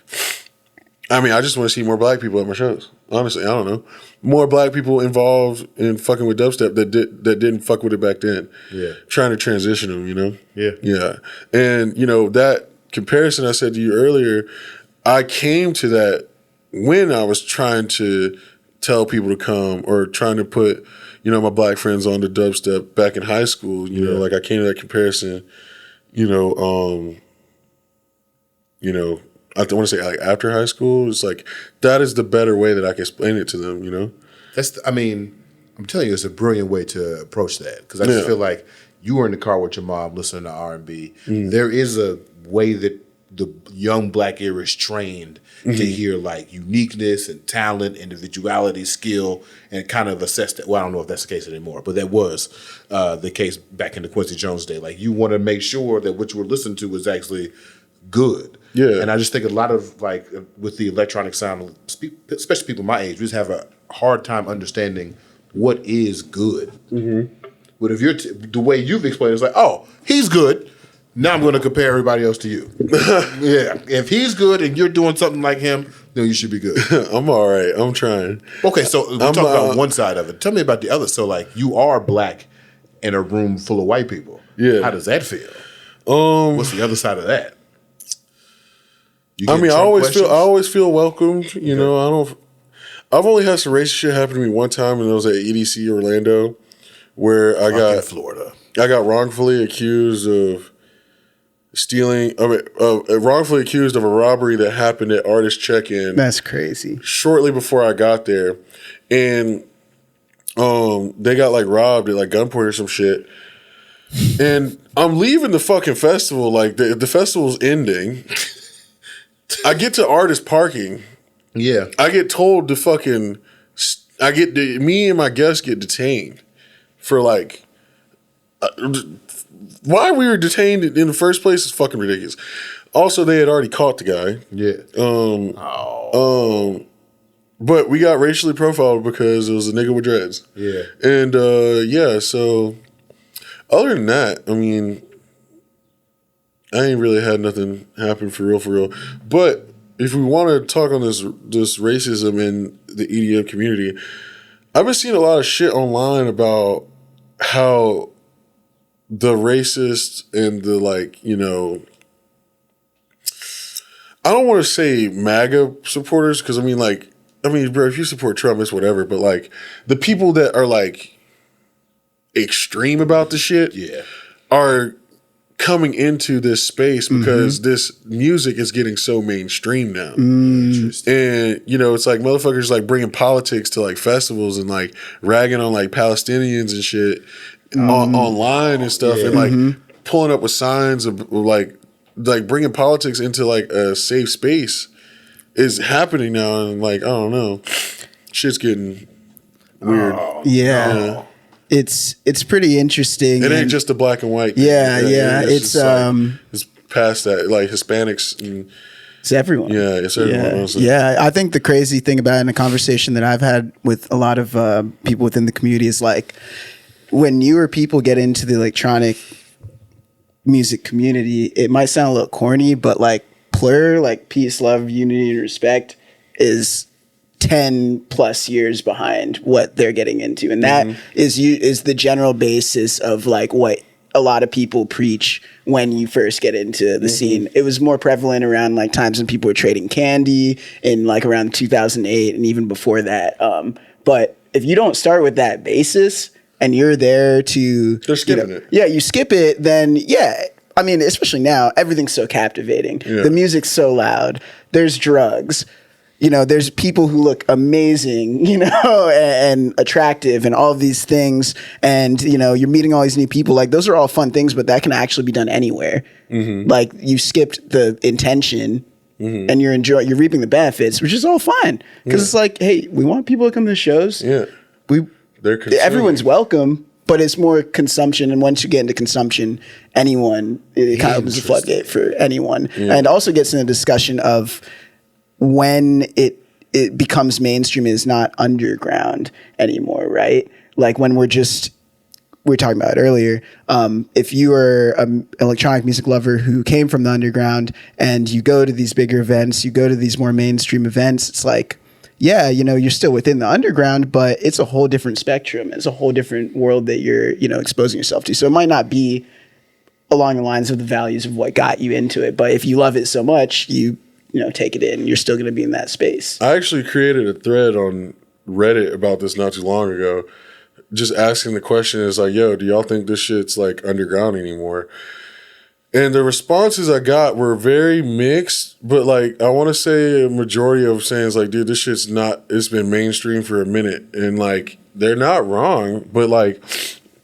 I mean, I just want to see more black people at my shows. Honestly, I don't know. More black people involved in fucking with dubstep that didn't fuck with it back then. Yeah. Trying to transition them, you know? Yeah. Yeah. And, you know, that comparison I said to you earlier, I came to that when I was trying to tell people to come or trying to put, you know, my black friends on the dubstep back in high school. You know, like I came to that comparison, you know, I want to say like after high school. It's like that is the better way that I can explain it to them, you know? I'm telling you, it's a brilliant way to approach that because I just feel like you were in the car with your mom listening to R&B. There is a way that the young black ear is trained to hear like uniqueness and talent, individuality, skill, and kind of assess that. Well, I don't know if that's the case anymore, but that was the case back in the Quincy Jones day. Like you want to make sure that what you were listening to was actually good. Yeah. And I just think a lot of like with the electronic sound, especially people my age, we just have a hard time understanding what is good. But if you're the way you've explained it, it's like, oh, he's good. Now I'm going to compare everybody else to you. Yeah. If he's good and you're doing something like him, then you should be good. I'm all right. I'm trying. Okay, so we're talking about one side of it. Tell me about the other. So, like, you are black in a room full of white people. Yeah. How does that feel? What's the other side of that? I mean, I always feel welcomed. You know, I've only had some racist shit happen to me one time, and it was at EDC Orlando, where I got wrongfully accused of wrongfully accused of a robbery that happened at Artist Check-In. That's crazy. Shortly before I got there. And they got like robbed at like gunpoint or some shit. And I'm leaving the fucking festival, like the festival's ending. I get to artist parking. Yeah. I get told to fucking me and my guests get detained for like why we were detained in the first place is fucking ridiculous. Also, they had already caught the guy. Yeah. But we got racially profiled because it was a nigga with dreads. Yeah. And so other than that, I mean, I ain't really had nothing happen for real. But if we want to talk on this racism in the EDM community, I've been seeing a lot of shit online about how the racist and the like, you know, I don't want to say MAGA supporters because bro, if you support Trump, it's whatever. But like the people that are like extreme about the shit, are coming into this space because this music is getting so mainstream now. And, you know, it's like motherfuckers like bringing politics to like festivals and like ragging on like Palestinians and shit online and stuff and like pulling up with signs of like bringing politics into like a safe space is happening now. And like, I don't know, shit's getting weird. Yeah. It's pretty interesting. It ain't just a black and white thing. Yeah. It's it's past that. Like Hispanics and it's everyone. Yeah, it's everyone. Yeah. I think the crazy thing about it in a conversation that I've had with a lot of people within the community is like when newer people get into the electronic music community, it might sound a little corny, but like PLUR, like peace, love, unity, and respect, is 10 plus years behind what they're getting into, and that is the general basis of like what a lot of people preach when you first get into the scene. It was more prevalent around like times when people were trading candy in like around 2008 and even before that. But if you don't start with that basis and you're there to they're skipping it. Yeah, you skip it, then I mean, especially now, everything's so captivating. The music's so loud. There's drugs. You know, there's people who look amazing, you know, and attractive and all of these things. And, you know, you're meeting all these new people. Like, those are all fun things, but that can actually be done anywhere. Like, you skipped the intention and you're reaping the benefits, which is all fine. Because it's like, hey, we want people to come to the shows. Yeah. Everyone's welcome, but it's more consumption. And once you get into consumption, it kind of opens the floodgate for anyone. And also gets in a discussion of when it becomes mainstream is not underground anymore, right? Like when we were talking about it earlier, if you are an electronic music lover who came from the underground and you go to these bigger events, you go to these more mainstream events, it's like, yeah, you know, you're still within the underground, but it's a whole different spectrum. It's a whole different world that you're, you know, exposing yourself to. So it might not be along the lines of the values of what got you into it, but if you love it so much, you know, take it in, you're still going to be in that space. I actually created a thread on Reddit about this not too long ago, just asking the question is like, yo, do y'all think this shit's like underground anymore? And the responses I got were very mixed, but like, I want to say a majority of saying is like, dude, this shit's it's been mainstream for a minute. And like, they're not wrong, but like,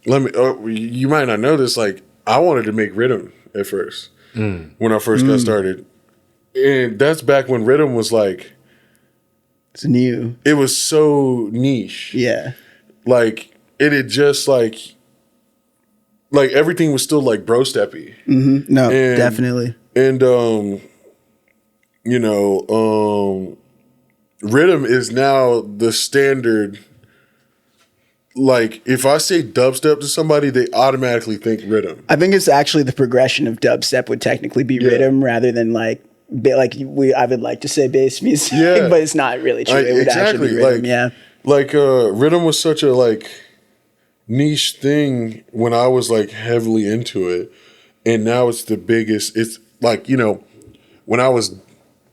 you might not know this. Like, I wanted to make Riddim at first when I first got started. And that's back when Riddim was like, it's new. It was so niche. Yeah. Like it had just like everything was still like bro steppy. No, definitely. And you know, Riddim is now the standard. Like if I say dubstep to somebody, they automatically think Riddim. I think it's actually the progression of dubstep would technically be Riddim rather than like I would like to say bass music, but it's not really true. It would actually be Riddim, Riddim was such a like niche thing when I was like heavily into it, and now it's the biggest. It's like, you know, when I was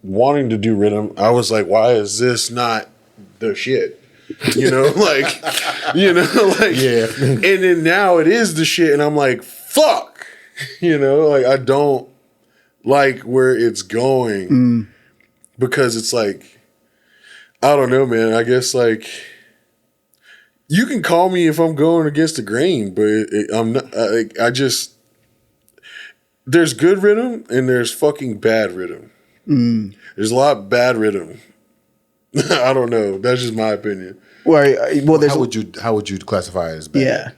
wanting to do Riddim, I was like, why is this not the shit? You know, like, and then now it is the shit, and I'm like, fuck, you know, like I don't like where it's going because it's like, I don't know, man. I guess like you can call me if I'm going against the grain, but I'm not. I just there's good Riddim and there's fucking bad Riddim. There's a lot of bad Riddim. I don't know. That's just my opinion. Well, how would you classify it as bad? Yeah.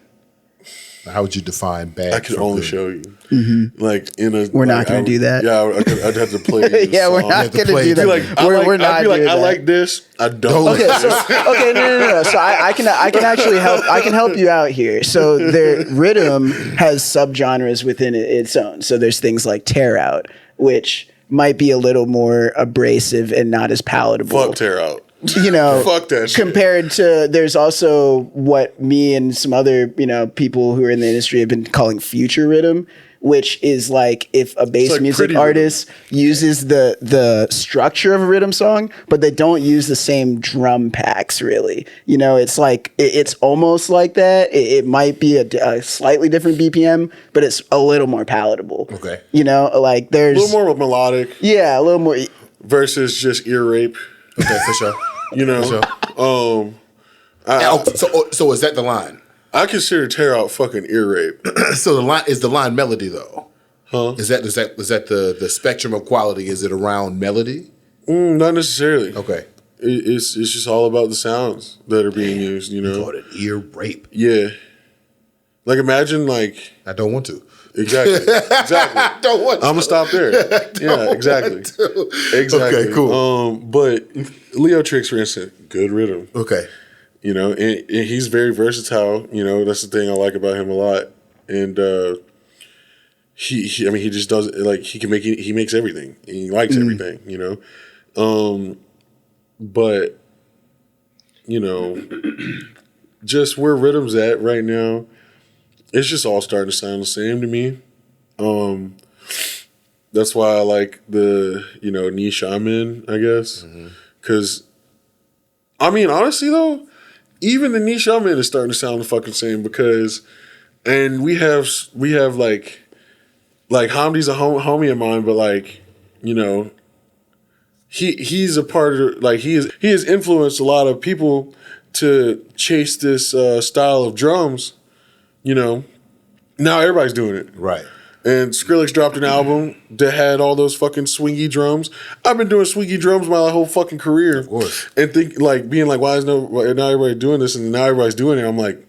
How would you define bad? I could only show you. Like we're not going to do that. Yeah, I'd have to play. We're not going to do that. We're not doing that. I like this. I don't. Okay, no. So I can actually help. I can help you out here. So Riddim has subgenres within its own. So there's things like tear out, which might be a little more abrasive and not as palatable. Fuck tear out. You know, fuck that shit. Compared to, there's also what me and some other, you know, people who are in the industry have been calling future Riddim, which is like if a bass like music pretty artist uses the structure of a rhythm song, but they don't use the same drum packs really. You know, it's like it's almost like that. It might be a slightly different BPM, but it's a little more palatable. Okay. You know, like there's A little more melodic yeah, a little more. versus just ear rape. Okay, for sure. You know, So is that the line? I consider tear out fucking ear rape. So the line melody though? Huh? Is that the spectrum of quality? Is it around melody? Not necessarily. Okay. It's just all about the sounds that are being used. You You know. call it ear rape. Yeah. Like imagine like I don't want to. exactly. I don't want to. I'm gonna stop there. Yeah, exactly. Exactly. Okay, cool. But Leo Tricks, for instance, good rhythm. Okay. You know, and he's very versatile. You know, that's the thing I like about him a lot. And he I mean, he just does like he makes everything. And he likes everything. You know, but you know, just where rhythm's at right now, it's just all starting to sound the same to me. That's why I like the niche I'm in, I guess, because I mean, honestly though, even the niche I'm in is starting to sound the fucking same because, and we have like Hamdi's a homie of mine, but like, you know, he's a part of like he has influenced a lot of people to chase this style of drums. You know, now everybody's doing it. Right. And Skrillex dropped an album that had all those fucking swingy drums. I've been doing swingy drums my whole fucking career. Of course. And being like, why is now everybody doing this? And now everybody's doing it. I'm like,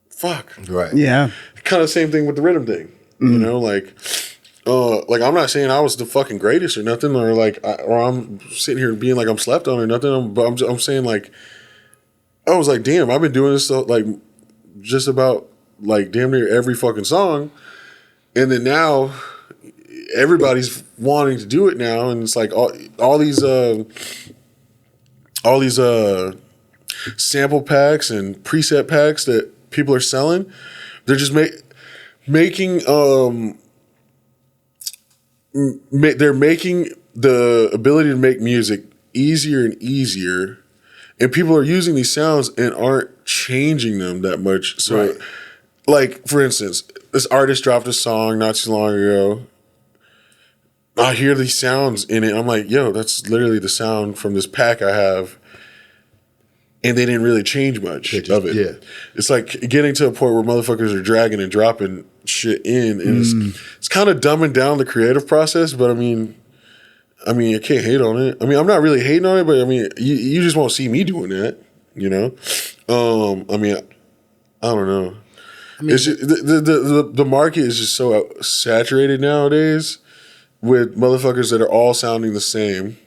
fuck. Right. Yeah. Kind of same thing with the rhythm thing. You know, like I'm not saying I was the fucking greatest or nothing, or like, or I'm sitting here being like I'm slept on or nothing. But I'm saying like, I was like, damn, I've been doing this like just about like damn near every fucking song. And then now everybody's wanting to do it now, and it's like all these sample packs and preset packs that people are selling. They're just making they're making the ability to make music easier and easier, and people are using these sounds and aren't changing them that much. So, right. Like for instance, this artist dropped a song not too long ago. I hear these sounds in it. I'm like, yo, that's literally the sound from this pack I have. And they didn't really change much of it. Yeah. It's like getting to a point where motherfuckers are dragging and dropping shit in. And it's kind of dumbing down the creative process. But I mean, I can't hate on it. I mean, I'm not really hating on it, but I mean, you just won't see me doing that, you know? I mean, I don't know. I mean, it's just, the market is just so saturated nowadays with motherfuckers that are all sounding the same,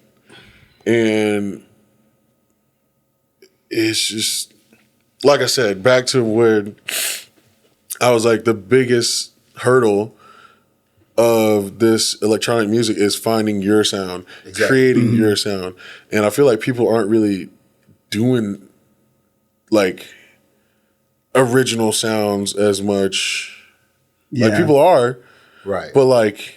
and it's just like I said, back to where I was like, the biggest hurdle of this electronic music is finding your sound, creating your sound, and I feel like people aren't really doing like original sounds as much. Like people are, right? But like,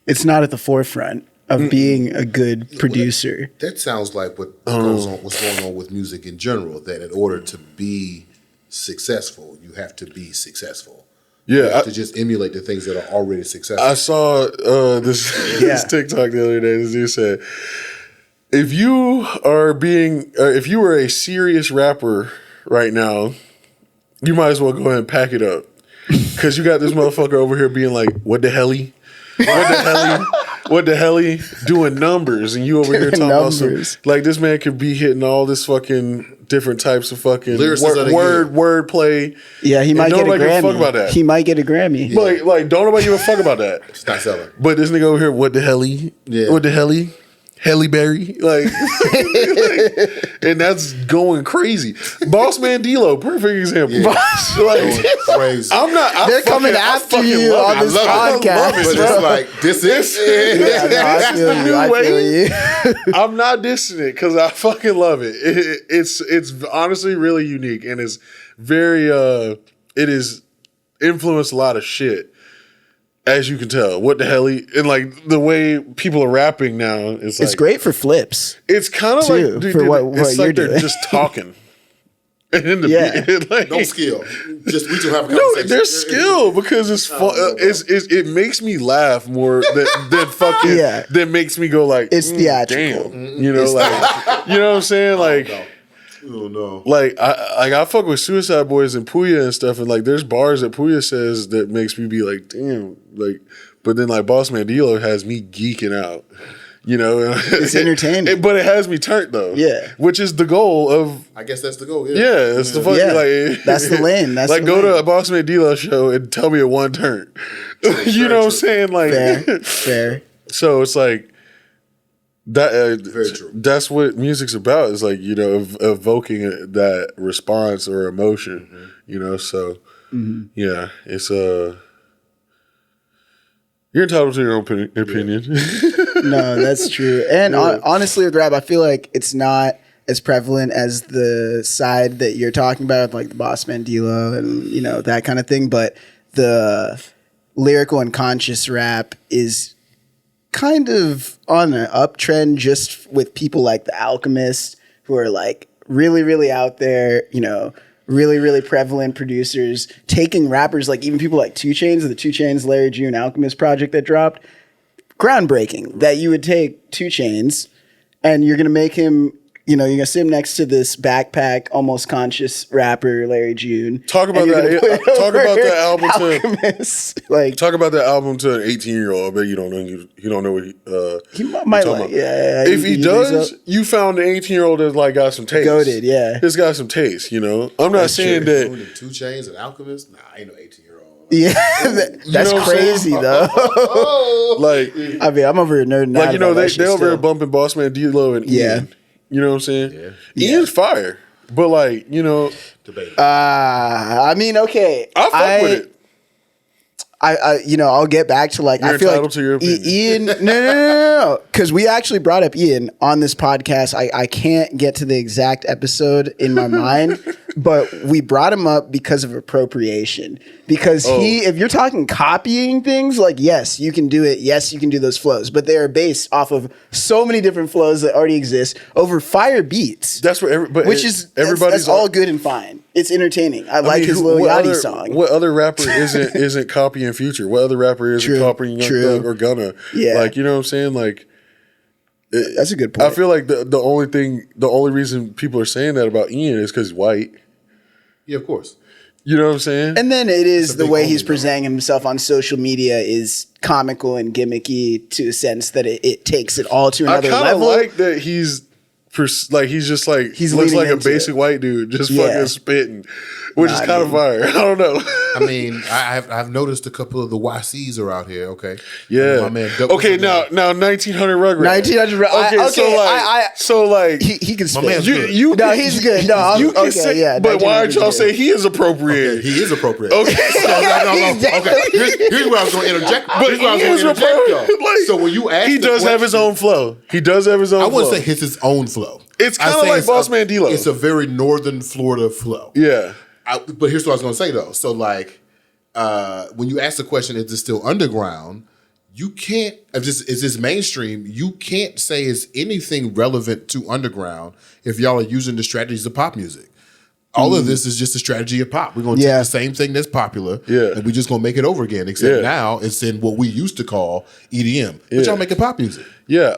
it's not at the forefront of being a good producer. That sounds like what's going on with music in general. That in order to be successful, you have to be successful. Yeah, you have to just emulate the things that are already successful. I saw this TikTok the other day. This dude said, if you were a serious rapper right now, you might as well go ahead and pack it up. Because you got this motherfucker over here being like, what the helly? What the helly? Doing numbers. And you over here talking about some, like, this man could be hitting all this fucking different types of fucking word play. Yeah, he might get a Grammy. Give a fuck about that. He might get a Grammy. Yeah. Like, don't nobody give a fuck about that. It's not selling. But this nigga over here, what the helly? Yeah. What the helly? Helly Berry, like, and that's going crazy. Bossman Dlow, perfect example. Yeah. Crazy. They're coming after you on this podcast. But it's like this is. I feel you. I'm not dissing it because I fucking love it. It's honestly really unique, and it's very. It is influenced a lot of shit. As you can tell, what the helly and like the way people are rapping now is like It's great for flips. It's kind of like dude, for what it's you're like they're doing. just talking. And in the beat, like, No skill. Just we just have a conversation. no, there's skill because it's fun. It makes me laugh more than fucking that makes me go like It's theatrical. Damn, you know, like you know what I'm saying, like. Oh no! Like I fuck with Suicide Boys and Puya and stuff, and like there's bars that Puya says that makes me be like, damn, like. But then like Bossman Dlow has me geeking out, you know. It's entertaining, but it has me turned though. Yeah, which is the goal of. I guess that's the goal. Yeah, it's the fucking like. That's the lane. That's like the go lane. to a Bossman Dlow show and tell me a one turn. You know what I'm saying? Like fair. So it's like. That Very true. That's what music's about. Is like, you know, evoking that response or emotion. You know, so yeah, it's you're entitled to your own opinion. No, that's true. And honestly, with rap, I feel like it's not as prevalent as the side that you're talking about, like the Bossman Dlow and you know that kind of thing. But the lyrical and conscious rap is kind of on an uptrend just with people like the Alchemist who are like really, really out there, you know, really, really prevalent producers taking rappers like even people like Chainz, the Chainz, Larry June Alchemist project that dropped. Groundbreaking that you would take Chainz and you're going to make him, you know, you're going to sit him next to this backpack, almost conscious rapper, Larry June. Talk about that. Talk about that album Alchemist. Like, talk about that album to an 18-year-old. I bet you don't know. You don't know what he might like. about. Yeah. If he does, so? You found an 18-year-old that like got some taste. Goated, yeah. He's got some taste. You know, I'm not saying that. 2 Chainz and Alchemist. Nah, ain't no 18-year-old. Yeah, that's crazy though. Like, I mean, I'm over here nerding out. Like, you know, they over here bumping Bossman Dlow and Ian. You know what I'm saying? Yeah. Ian's fire. But like, you know. I mean, okay. I fuck with it. I you know, I'll get back to like You're I feel like to your Ian no, because we actually brought up Ian on this podcast. I can't get to the exact episode in my mind, but we brought him up because of appropriation. Because if you're talking copying things, like yes, you can do it. Yes, you can do those flows, but they are based off of so many different flows that already exist over fire beats. That's what everybody's that's all good and fine. It's entertaining. I like his Lil Yachty song. What other rapper isn't copying Future? What other rapper isn't copying Young Thug or Gunna? Yeah, like you know what I'm saying? Like that's a good point. I feel like the only reason people are saying that about Ian is because he's white. Yeah, of course. You know what I'm saying? And then it is the way he's presenting himself on social media is comical and gimmicky to a sense that it takes it all to another level. I like that he's just like he looks like a basic white dude just fucking spitting, which is kind of fire. I don't know. I mean, I've noticed a couple of the YCs are out here. Okay, yeah. My man. Okay, now 1900 Rugrat. 1900. Okay, so like he can spit. My man's good. No, he's good. No, you can say, yeah. But why aren't y'all say he is appropriate? Okay, he is appropriate. Okay, no. Okay, here's where I was going to interject. But he is appropriate. Like, so when you ask, he does have his own flow. He does have his own. I wouldn't say it's his own flow. It's kind of like Bossman Dlow. It's a very northern Florida flow. Yeah. But here's what I was going to say, though. So, like, when you ask the question, is it still underground? You can't, if this mainstream, you can't say it's anything relevant to underground if y'all are using the strategies of pop music. All of this is just a strategy of pop. We're going to take the same thing that's popular, and we're just going to make it over again, except now it's in what we used to call EDM, but y'all making pop music. Yeah.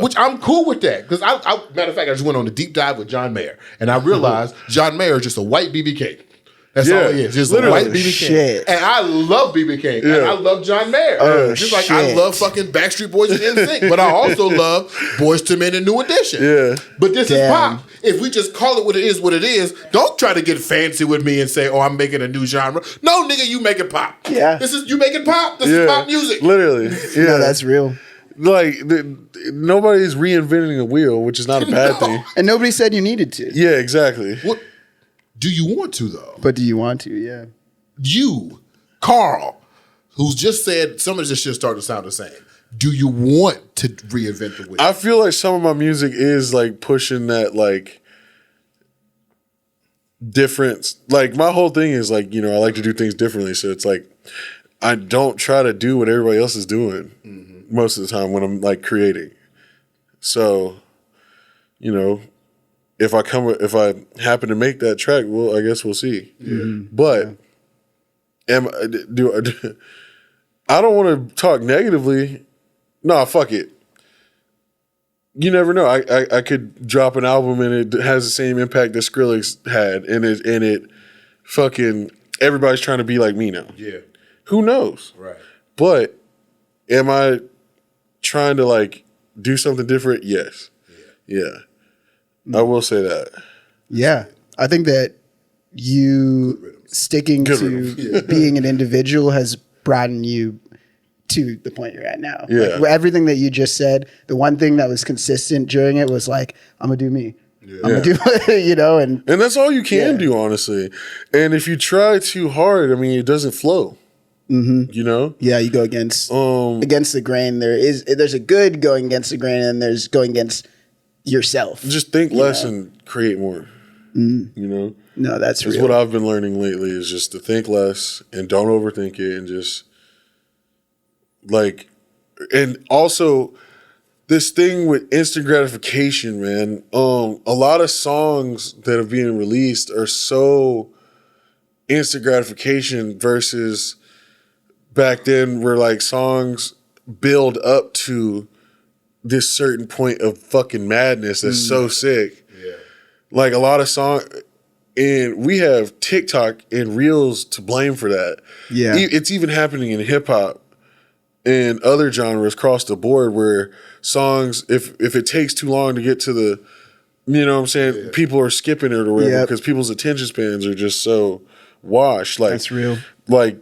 Which I'm cool with that, because matter of fact, I just went on a deep dive with John Mayer, and I realized John Mayer is just a white BB King. That's all he is. Just a white BB King. And I love BB King. And I love John Mayer. Just like I love fucking Backstreet Boys and NSYNC. But I also love Boyz II Men and New Edition. Yeah. But this is pop. If we just call it what it is, don't try to get fancy with me and say, oh, I'm making a new genre. No, nigga, you making pop. Yeah. You making pop. This is pop music. Literally. Yeah. No, that's real. Like, nobody's reinventing a wheel, which is not a bad thing. And nobody said you needed to. Yeah, exactly. What? Do you want to, though? But do you want to? Yeah. You, Carl, who's just said some of this shit starting to sound the same. Do you want to reinvent the wheel? I feel like some of my music is like pushing that, like different. Like my whole thing is like, you know, I like to do things differently. So it's like I don't try to do what everybody else is doing most of the time when I'm like creating. So, you know, if I happen to make that track, well, I guess we'll see. But I don't want to talk negatively. No, fuck it. You never know. I could drop an album and it has the same impact that Skrillex had, and it fucking everybody's trying to be like me now. Yeah. Who knows? Right. But am I trying to like do something different? Yes. Yeah. I will say that. Yeah. I think that you sticking to being an individual has brought you to the point you're at now. Yeah. Like, everything that you just said, the one thing that was consistent during it was like, I'm gonna do me. I'm gonna do, you know, and that's all you can do, honestly. And if you try too hard, I mean, it doesn't flow. You know? Yeah, you go against the grain. There's a good going against the grain, and there's going against yourself. Just think less and create more. You know? No, that's what I've been learning lately is just to think less and don't overthink it, and just like, and also this thing with instant gratification, man. A lot of songs that are being released are so instant gratification versus back then where like songs build up to this certain point of fucking madness that's so sick. Yeah. Like a lot of songs, and we have TikTok and Reels to blame for that. Yeah. It's even happening in hip hop and other genres across the board where songs, if it takes too long to get to the, you know what I'm saying, people are skipping it or whatever because people's attention spans are just so washed. Like, that's real. Like,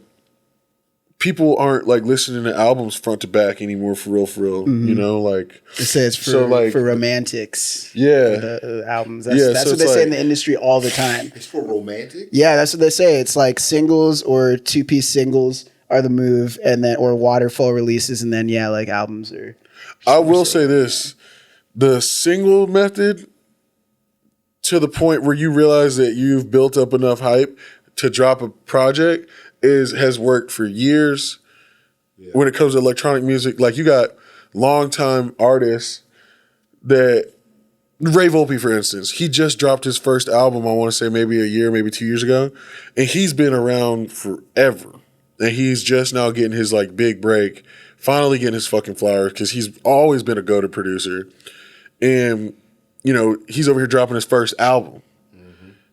people aren't like listening to albums front to back anymore for real. You know, like they say it's for romantics. Yeah, albums. That's what they say in the industry all the time. It's for romantic. Yeah, that's what they say. It's like singles or 2-piece singles are the move, and then or waterfall releases, and then like albums are. I will say this: the single method, to the point where you realize that you've built up enough hype to drop a project, has worked for years. When it comes to electronic music, like you got longtime artists that Ray Volpe, for instance, he just dropped his first album. I want to say maybe a year, maybe 2 years ago, and he's been around forever. And he's just now getting his like big break, finally getting his fucking flowers because he's always been a go-to producer. And you know he's over here dropping his first album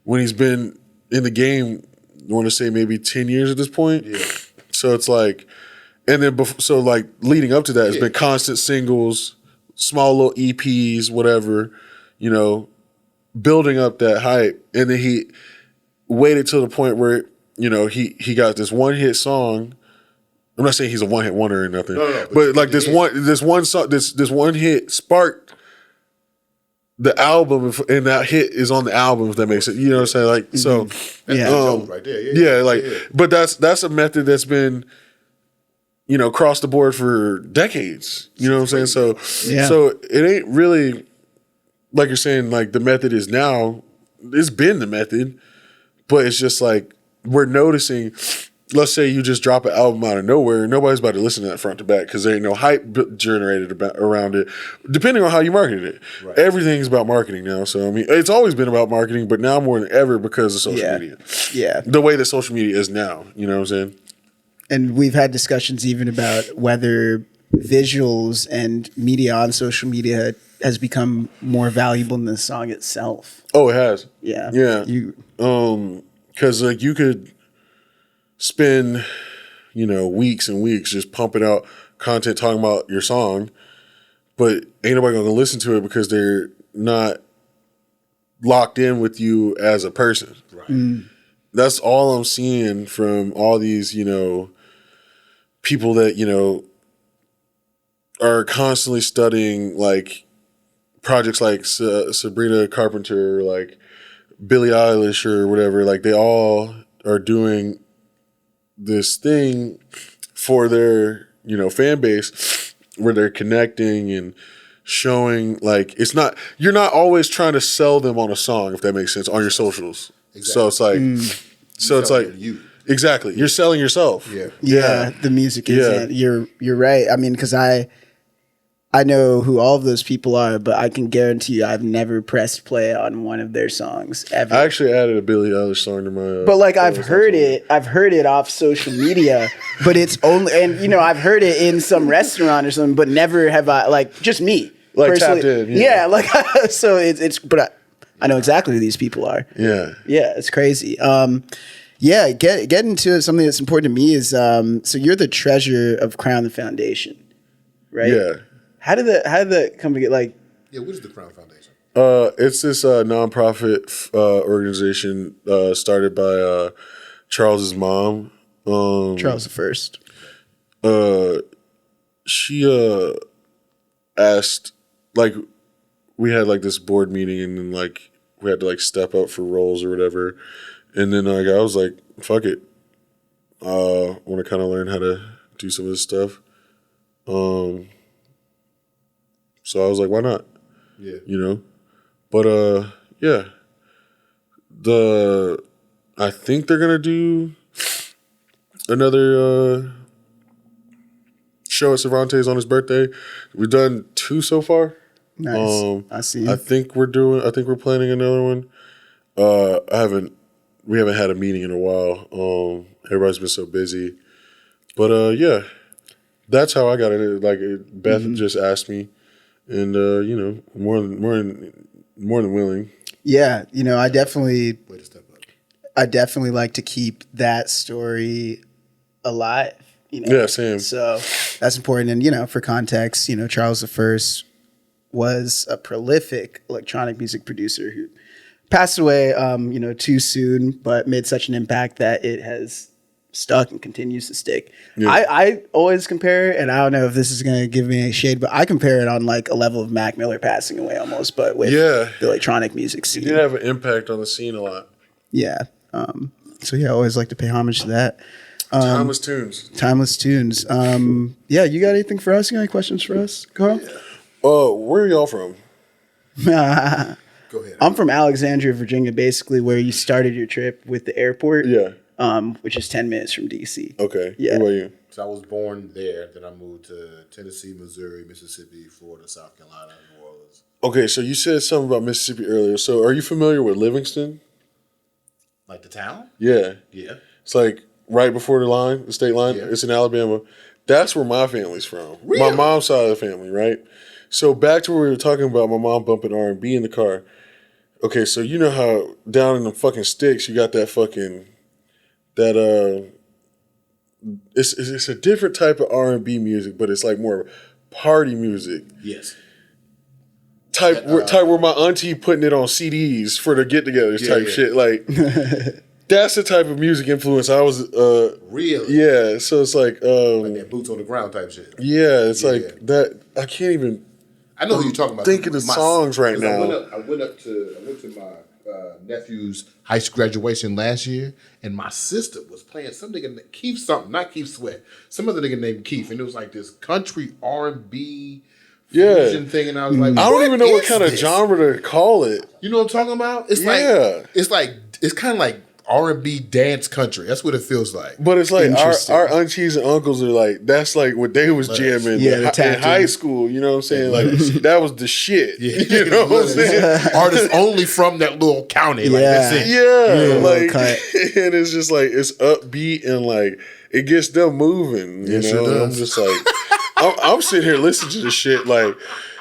when he's been in the game. I want to say maybe 10 years at this point. Yeah. So it's like, and then so like leading up to that, it's been constant singles, small little EPs, whatever, you know, building up that hype. And then he waited till the point where, you know, he got this one hit song. I'm not saying he's a one hit wonder or nothing, but like this one song, this one hit sparked the album, and that hit is on the album, if that makes sense. You know what I'm saying? Like, so, right there. But that's a method that's been, you know, across the board for decades. You know what I'm saying? So it ain't really, like you're saying, like the method is now, it's been the method, but it's just like, we're noticing, let's say you just drop an album out of nowhere, nobody's about to listen to that front to back because there ain't no hype generated around it, depending on how you market it. Right. Everything's about marketing now. So, I mean, it's always been about marketing, but now more than ever because of social media. Yeah. The way that social media is now, you know what I'm saying? And we've had discussions even about whether visuals and media on social media has become more valuable than the song itself. Oh, it has. Yeah. Yeah. Because like you could spend, you know, weeks and weeks just pumping out content talking about your song, but ain't nobody gonna listen to it because they're not locked in with you as a person. Right. That's all I'm seeing from all these, you know, people that, you know, are constantly studying like projects like Sabrina Carpenter, or like Billie Eilish or whatever. Like they all are doing this thing for their, you know, fan base where they're connecting and showing like it's not, you're not always trying to sell them on a song, if that makes sense, on your socials. So it's like, you. Exactly, you're selling yourself. Yeah, the music isn't. You're right. I mean, because I know who all of those people are, but I can guarantee you I've never pressed play on one of their songs ever. I actually added a Billie Eilish song to my. But like I've heard it off social media, but it's only, and you know, I've heard it in some restaurant or something, but never have I, like, just me like personally. tapped in. Yeah, like so it's but I know exactly who these people are. Yeah, it's crazy. Yeah, get into something that's important to me is so you're the treasurer of Crown the Foundation, right? Yeah. How did that come together? Like, what is the Crown Foundation? It's this nonprofit organization started by Charles's mom, CharlesTheFirst. She asked, like, we had like this board meeting, and then like we had to like step up for roles or whatever, and then like I was like, fuck it, I want to kind of learn how to do some of this stuff. So I was like, why not? Yeah. You know? But yeah. I think they're gonna do another show at Cervantes on his birthday. We've done 2 so far. Nice. I see. I think we're planning another one. We haven't had a meeting in a while. Everybody's been so busy. But yeah. That's how I got it. Like Beth just asked me. And you know, more than willing. Yeah, you know, I definitely like to keep that story alive. You know? Yeah, same. So that's important. And you know, for context, you know, CharlesTheFirst was a prolific electronic music producer who passed away, you know, too soon, but made such an impact that it has stuck and continues to stick. Yeah. I always compare, and I don't know if this is going to give me a shade, but I compare it on like a level of Mac Miller passing away almost, but with the electronic music scene. He did have an impact on the scene a lot. Yeah. So yeah, I always like to pay homage to that. Timeless tunes. Yeah, you got anything for us? You got any questions for us, Carl? Where are y'all from? Go ahead. I'm from Alexandria, Virginia, basically where you started your trip with the airport. Yeah. Which is 10 minutes from DC. Okay. Yeah. Who are you? So I was born there. Then I moved to Tennessee, Missouri, Mississippi, Florida, South Carolina, New Orleans. Okay, so you said something about Mississippi earlier. So are you familiar with Livingston? Like the town? Yeah. Yeah. It's like right before the state line. Yeah. It's in Alabama. That's where my family's from. Really? My mom's side of the family, right? So back to where we were talking about my mom bumping R&B in the car. Okay, so you know how down in the fucking sticks you got that fucking... it's a different type of R&B music, but it's like more party music. Yes. Type where my auntie putting it on CDs for the get-togethers type shit. Like that's the type of music influence I was. Really? Yeah. So it's like that boots on the ground type shit. Yeah. It's like that. I can't even. I know who you're talking about. Thinking of songs right now. I went to my nephew's high school graduation last year, and my sister was playing some nigga named Keith something, not Keith Sweat, some other nigga named Keith, and it was like this country R&B fusion thing, and I was like, I don't even know what kind of genre to call it. You know what I'm talking about? It's it's kind of like R&B dance country. That's what it feels like. But it's like our aunties and uncles are like, that's like what they was jamming in high school. You know what I'm saying? Like that was the shit. Yeah. You know what I'm saying? Artists only from that little county. Yeah. Like that's it. Yeah. Like, and it's just like it's upbeat and like it gets them moving. You know? And I'm just like, I'm sitting here listening to this shit like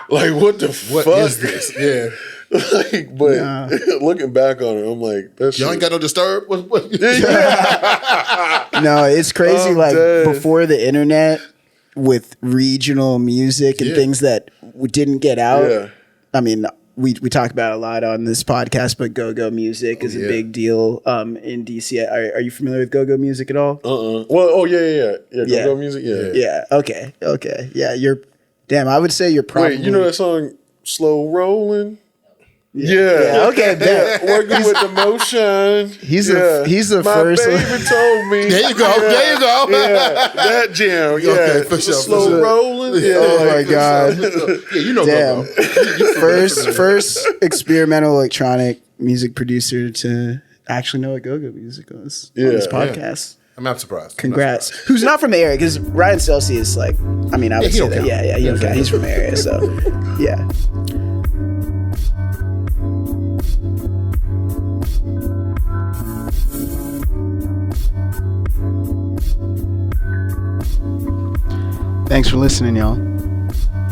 what the fuck is this? Yeah. Like, but looking back on it, I'm like, that's y'all ain't got no Disturb. No, it's crazy. Before the internet, with regional music and things that didn't get out. Yeah. I mean, we talk about it a lot on this podcast, but go-go music is a big deal in DC. Are you familiar with go-go music at all? Well, yeah. Go-go music, yeah. Okay, yeah. I would say you're probably. Wait, you know that song "Slow Rolling"? Yeah. Okay. Working with the motion. He's the My first. My baby told me. There you go. Yeah, that jam. Yeah. Okay, for sure. Slow rolling. Yeah. Oh my god. Yeah, you know. Damn. First experimental electronic music producer to actually know what go-go music was Yeah, on this yeah. podcast. I'm not surprised. Congrats. Who's not from the area? Because Ryan Stelsey is like, I mean, I would he say don't that. count. Yeah, he don't count. He's from the area, so yeah. Thanks for listening, y'all.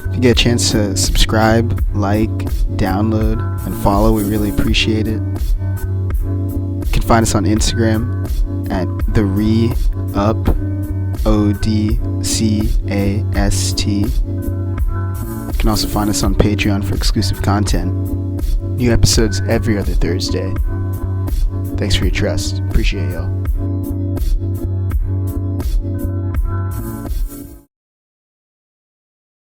If you get a chance to subscribe, like, download, and follow, we really appreciate it. You can find us on Instagram at the re-up ODCAST. You can also find us on Patreon for exclusive content. New episodes every other Thursday. Thanks for your trust. Appreciate y'all.